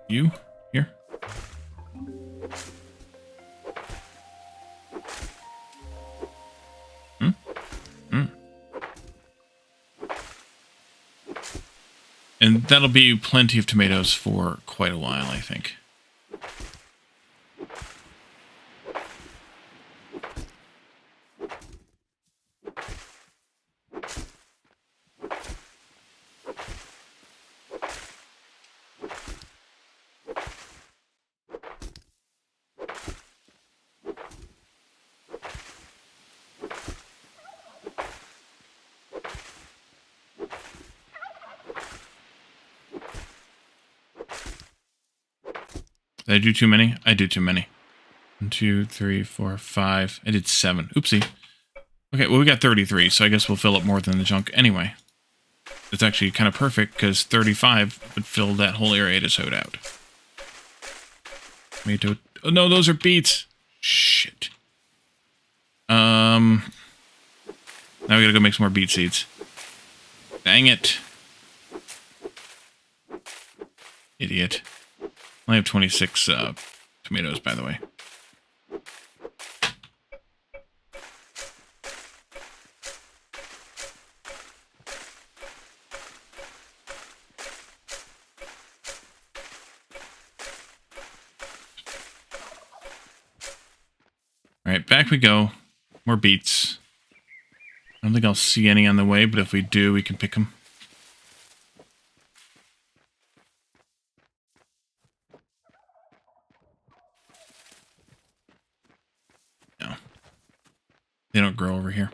You? Here? And that'll be plenty of tomatoes for quite a while, I think. Did I do too many? I did too many. 1, 2, 3, 4, 5. I did 7. Oopsie. Okay, well, we got 33, so I guess we'll fill up more than the junk anyway. It's actually kind of perfect, because 35 would fill that whole area to sowed out. Tomato. Oh, no, those are beets. Shit. Now we gotta go make some more beet seeds. Dang it. Idiot. I only have 26 tomatoes, by the way. Alright, back we go. More beets. I don't think I'll see any on the way, but if we do, we can pick them. No. They don't grow over here.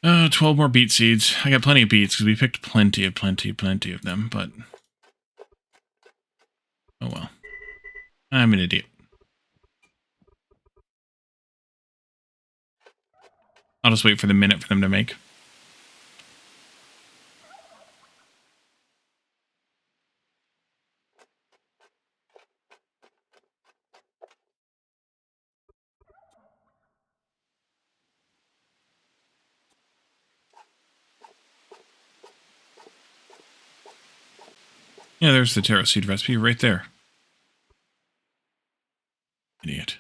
Uh, 12 more beet seeds. I got plenty of beets because we picked plenty of them, but oh well. I'm an idiot. I'll just wait for the minute for them to make. Yeah, there's the taro seed recipe right there. Idiot.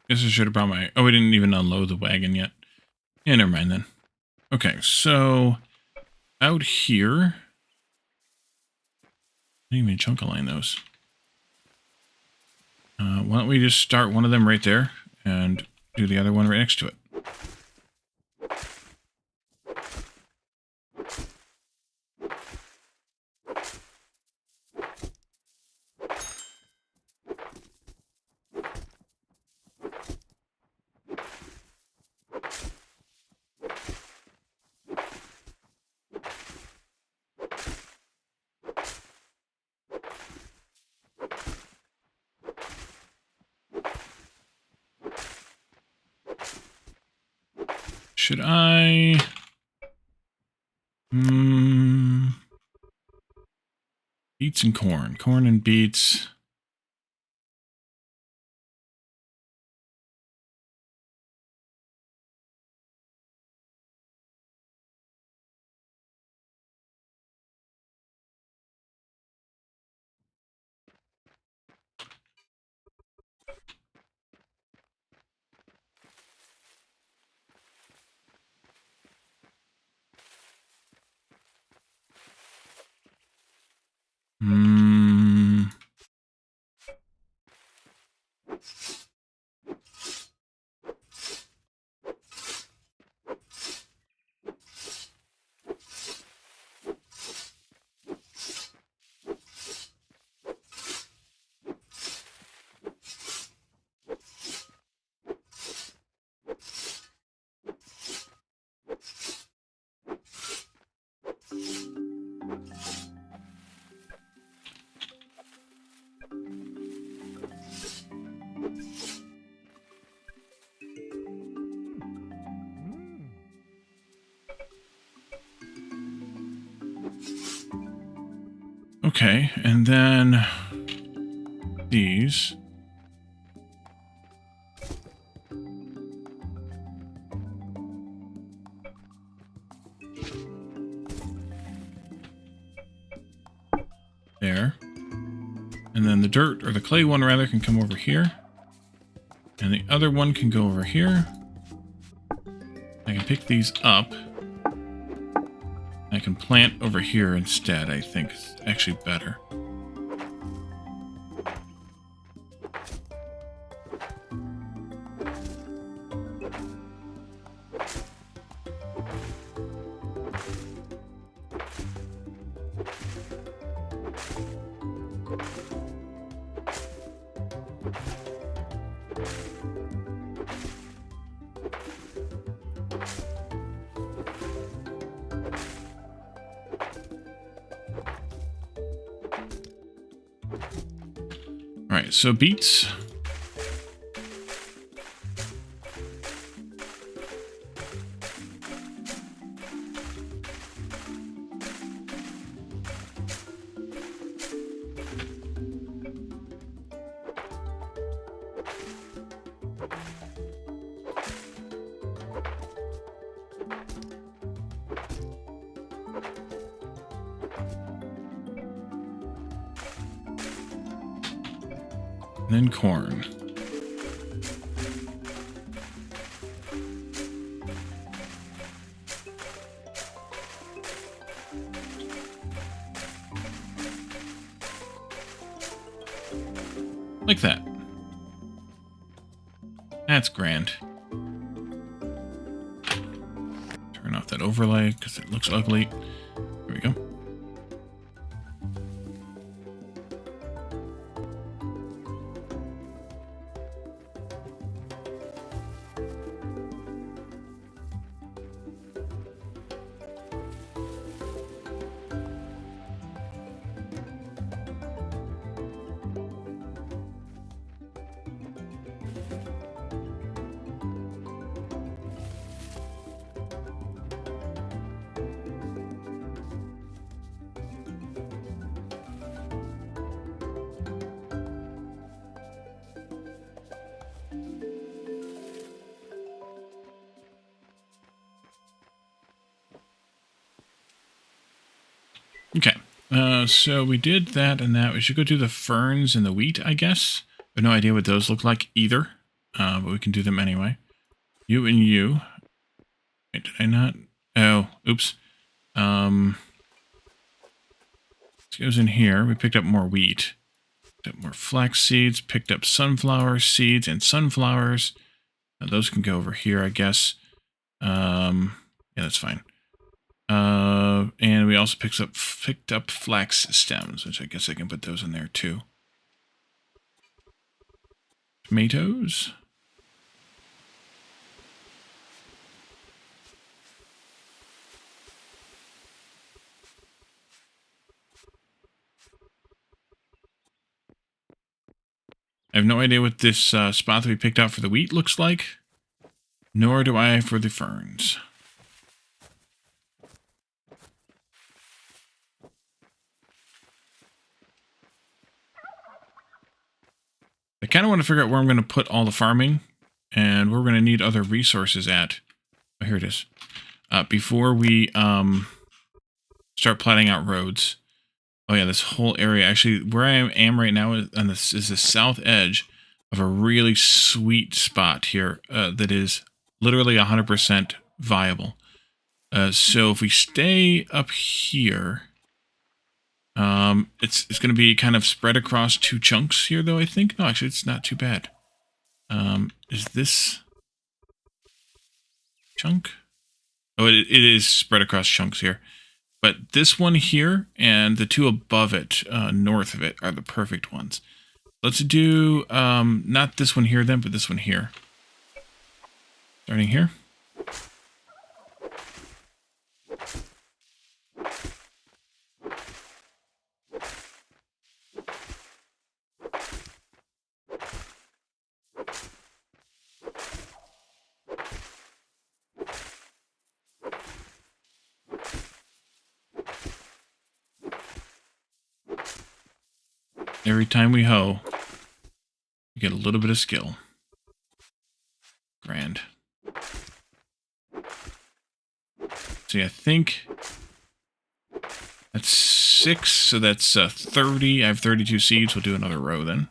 Guess I should have brought my... Oh, we didn't even unload the wagon yet. Yeah, never mind then. Okay, so out here... I didn't even chunk align those. Why don't we just start one of them right there and do the other one right next to it. Should I... Beets and corn. Corn and beets. Okay, and then these. There. And then the dirt, or the clay one rather, can come over here. And the other one can go over here. I can pick these up. I can plant over here instead, I think. It's actually better. Alright, so beets. Then corn. Like that. That's grand. Turn off that overlay because it looks ugly. There we go. Okay, so we did that and that. We should go do the ferns and the wheat, I guess. I have no idea what those look like either, but we can do them anyway. You and you. Wait, did I not? Oh, oops. This goes in here. We picked up more wheat. Picked up more flax seeds. Picked up sunflower seeds and sunflowers. Those can go over here, I guess. Yeah, that's fine. And we also picked up flax stems, which I guess I can put those in there too. Tomatoes. I have no idea what this spot that we picked out for the wheat looks like, nor do I for the ferns. I kind of want to figure out where I'm going to put all the farming and where we're going to need other resources at. Oh, here it is. Before we start planning out roads. Oh yeah, this whole area. Actually, where I am right now is the south edge of a really sweet spot here that is literally 100% viable. So if we stay up here, it's going to be kind of spread across 2 chunks here, though, I think. No, actually, it's not too bad. Is this chunk? Oh, it is spread across chunks here. But this one here and the 2 above it, north of it, are the perfect ones. Let's do, not this one here then, but this one here. Starting here. Every time we hoe, we get a little bit of skill. Grand. See, I think that's 6, so that's 30. I have 32 seeds. We'll do another row then.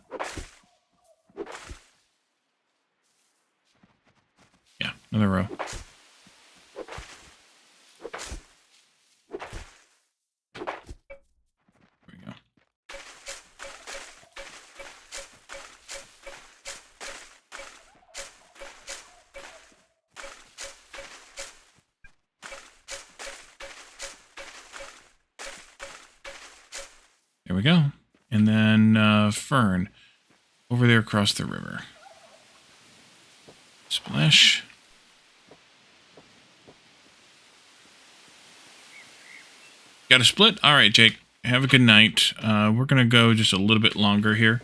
Yeah, another row. There we go. And then fern over there across the river. Splash. Got a split? All right, Jake. Have a good night. We're going to go just a little bit longer here.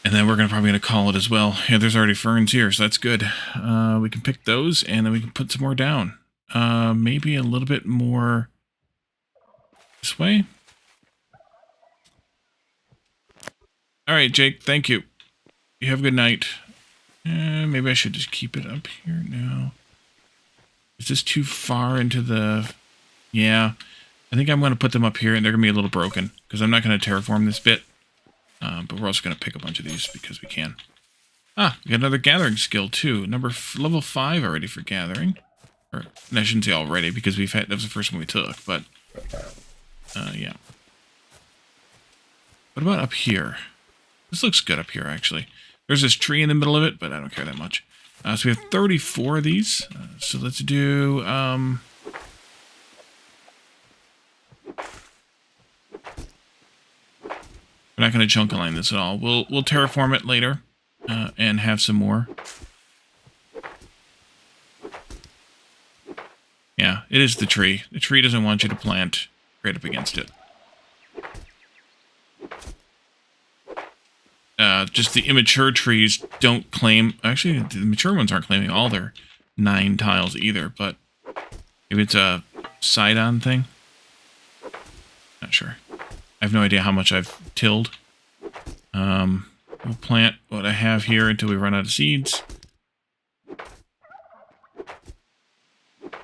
And then we're probably going to call it as well. Yeah, there's already ferns here, so that's good. We can pick those, and then we can put some more down. Maybe a little bit more this way. All right, Jake, thank you. You have a good night. Maybe I should just keep it up here now. Is this too far into the... Yeah, I think I'm going to put them up here, and they're going to be a little broken, because I'm not going to terraform this bit. But we're also going to pick a bunch of these, because we can. Ah, we got another gathering skill, too. Level 5 already for gathering. Or, I shouldn't say already, because that was the first one we took, but... yeah. What about up here? This looks good up here, actually. There's this tree in the middle of it, but I don't care that much. So we have 34 of these. So let's do... we're not going to chunk align this at all. We'll terraform it later and have some more. Yeah, it is the tree. The tree doesn't want you to plant right up against it. Just the immature trees don't claim... Actually, the mature ones aren't claiming all their 9 tiles either, but maybe it's a side-on thing. Not sure. I have no idea how much I've tilled. We'll plant what I have here until we run out of seeds.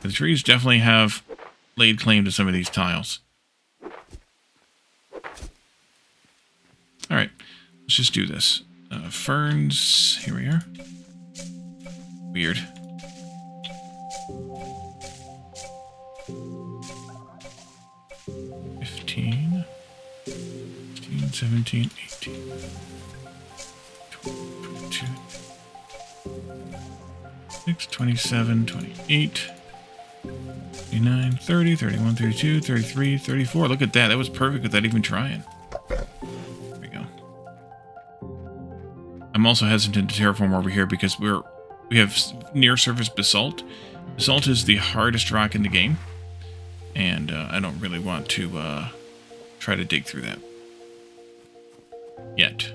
The trees definitely have laid claim to some of these tiles. Alright, let's just do this. Ferns, here we are. Weird. $15, $16, $17, $18, $22, $6, $27, $28, $29, $30, $31, $32, $33, $34. Look at that. That was perfect without even trying. There we go. I'm also hesitant to terraform over here because we have near surface basalt. Basalt is the hardest rock in the game. And I don't really want to try to dig through that. Yet.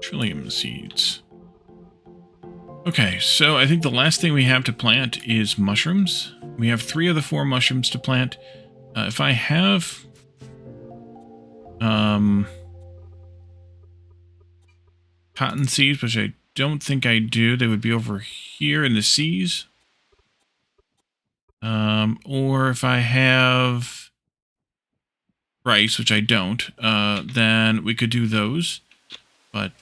Trillium seeds. Okay, so I think the last thing we have to plant is mushrooms. We have 3 of the 4 mushrooms to plant. If I have... cotton seeds, which I don't think I do, they would be over here in the seas. Or if I have rice, which I don't, then we could do those. But,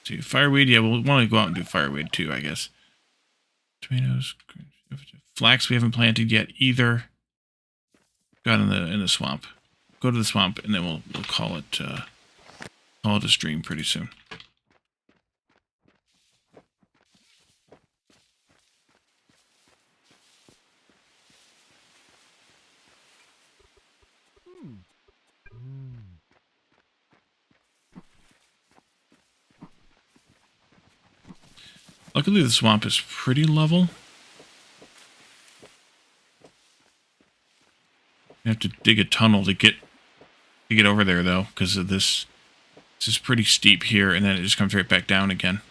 see, fireweed, yeah, we'll want to go out and do fireweed too, I guess. Tomatoes, flax we haven't planted yet either. Got in the swamp. Go to the swamp and then we'll call it a stream pretty soon. Luckily, the swamp is pretty level. You have to dig a tunnel to get over there, though, because of this. This is pretty steep here, and then it just comes right back down again.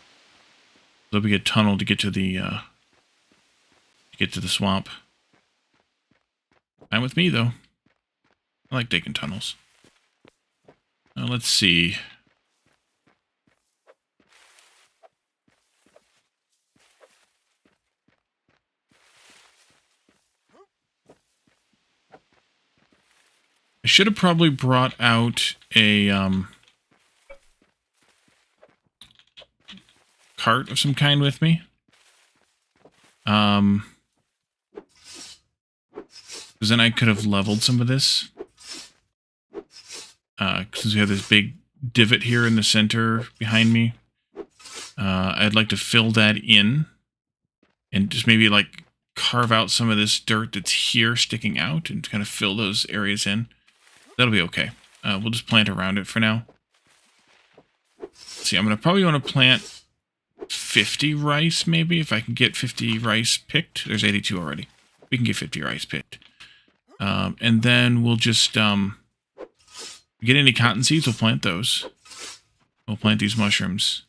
There'll be a tunnel to get to the swamp. Fine with me, though. I like digging tunnels. Now, let's see. I should have probably brought out a cart of some kind with me. Because then I could have leveled some of this. Since we have this big divot here in the center behind me. I'd like to fill that in. And just maybe like carve out some of this dirt that's here sticking out and kind of fill those areas in. That'll be okay. We'll just plant around it for now. Let's see, I'm going to probably want to plant 50 rice, maybe, if I can get 50 rice picked. There's 82 already. We can get 50 rice picked. And then we'll just get any cotton seeds, we'll plant those. We'll plant these mushrooms.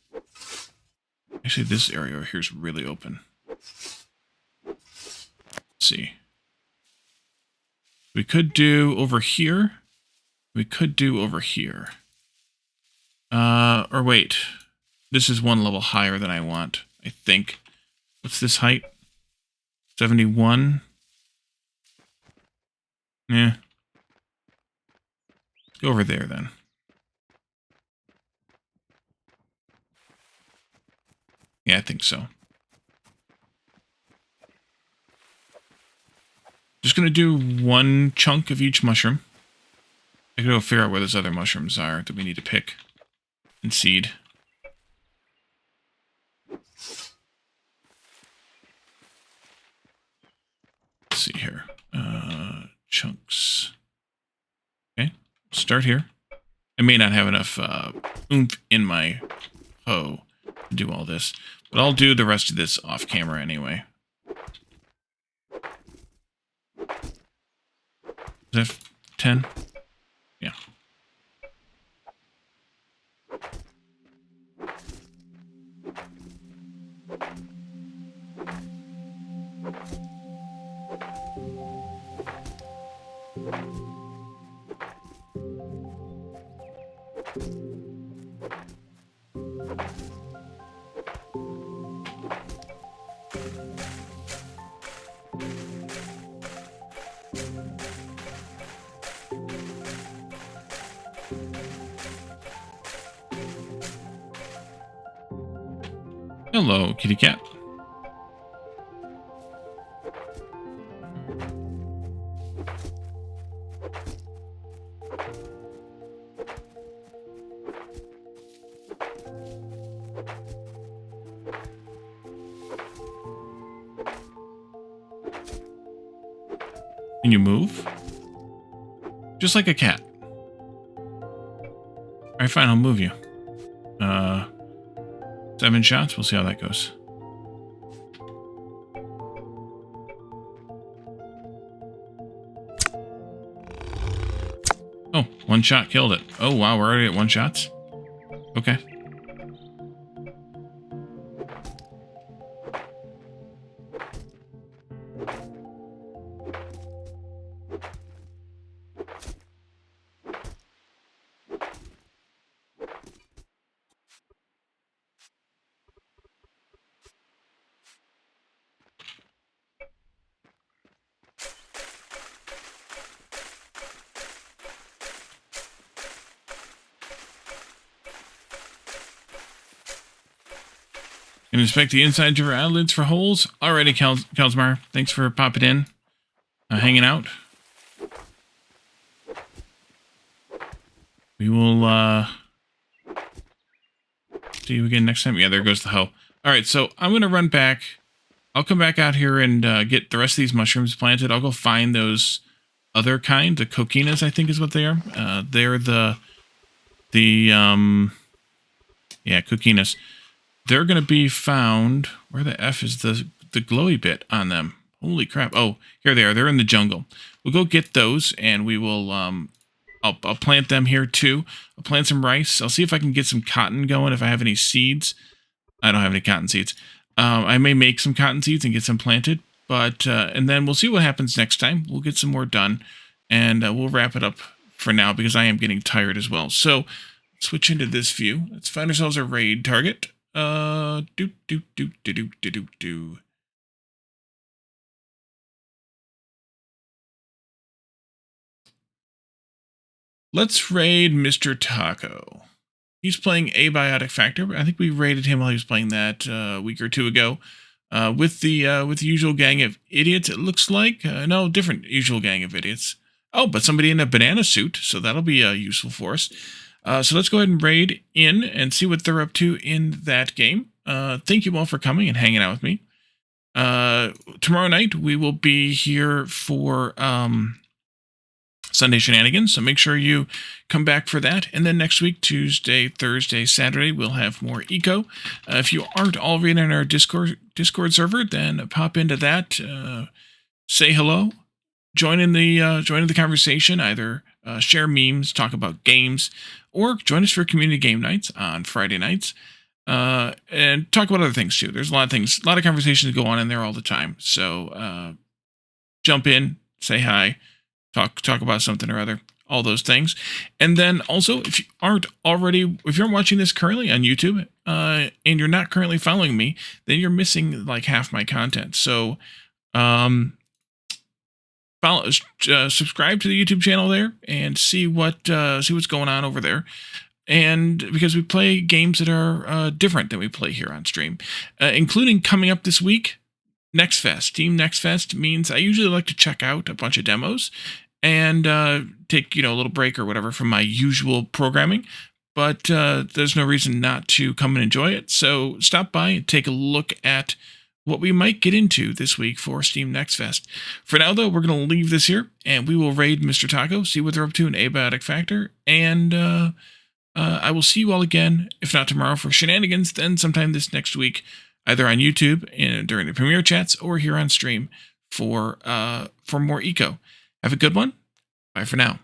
Actually, this area over here is really open. Let's see. We could do over here. We could do over here. Or wait. This is one level higher than I want, I think. What's this height? 71. Yeah. Go over there then. Yeah, I think so. Just going to do one chunk of each mushroom. I can go figure out where those other mushrooms are that we need to pick and seed. Let's see here. Chunks. Okay, start here. I may not have enough oomph in my hoe to do all this, but I'll do the rest of this off camera anyway. Is that 10? Yeah. Hello, kitty cat. Can you move? Just like a cat. Alright, fine, I'll move you. 7 shots, we'll see how that goes. Oh, 1 shot killed it. Oh wow, we're already at 1 shots? Okay. And inspect the insides of your eyelids for holes. Alrighty, Kelsmar. Thanks for popping in. Hanging out. We will see you again next time. Yeah, there goes the hoe. Alright, so I'm going to run back. I'll come back out here and get the rest of these mushrooms planted. I'll go find those other kind. The coquinas, I think is what they are. They're yeah, coquinas. They're going to be found... Where the F is the glowy bit on them? Holy crap. Oh, here they are. They're in the jungle. We'll go get those, and we will... I'll plant them here, too. I'll plant some rice. I'll see if I can get some cotton going, if I have any seeds. I don't have any cotton seeds. I may make some cotton seeds and get some planted. But and then we'll see what happens next time. We'll get some more done, and we'll wrap it up for now, because I am getting tired as well. So, switch into this view. Let's find ourselves a raid target. Do. Let's raid Mr. Taco. He's playing Abiotic Factor. I think we raided him while he was playing that a week or two ago. With the usual gang of idiots, it looks like. No, different usual gang of idiots. Oh, but somebody in a banana suit, so that'll be useful for us. So let's go ahead and raid in and see what they're up to in that game. Thank you all for coming and hanging out with me. Tomorrow night we will be here for Sunday Shenanigans, so make sure you come back for that. And then next week, Tuesday, Thursday, Saturday, we'll have more Eco. If you aren't already in our Discord server, then pop into that, say hello, join in the conversation, either share memes, talk about games, or join us for community game nights on Friday nights, and talk about other things too. There's a lot of things, a lot of conversations go on in there all the time. So jump in, say hi, talk about something or other, all those things. And then also, if you aren't watching this currently on YouTube, and you're not currently following me, then you're missing like half my content. So follow, subscribe to the YouTube channel there and see what's going on over there. And because we play games that are different than we play here on stream, including coming up this week, Next Fest. Team Next Fest means I usually like to check out a bunch of demos and take a little break or whatever from my usual programming. But there's no reason not to come and enjoy it. So stop by and take a look at what we might get into this week for Steam Next Fest. For now, though, we're going to leave this here, and we will raid Mr. Taco, see what they're up to in Abiotic Factor, and I will see you all again, if not tomorrow, for shenanigans, then sometime this next week, either on YouTube and during the premiere chats, or here on stream for more eco. Have a good one. Bye for now.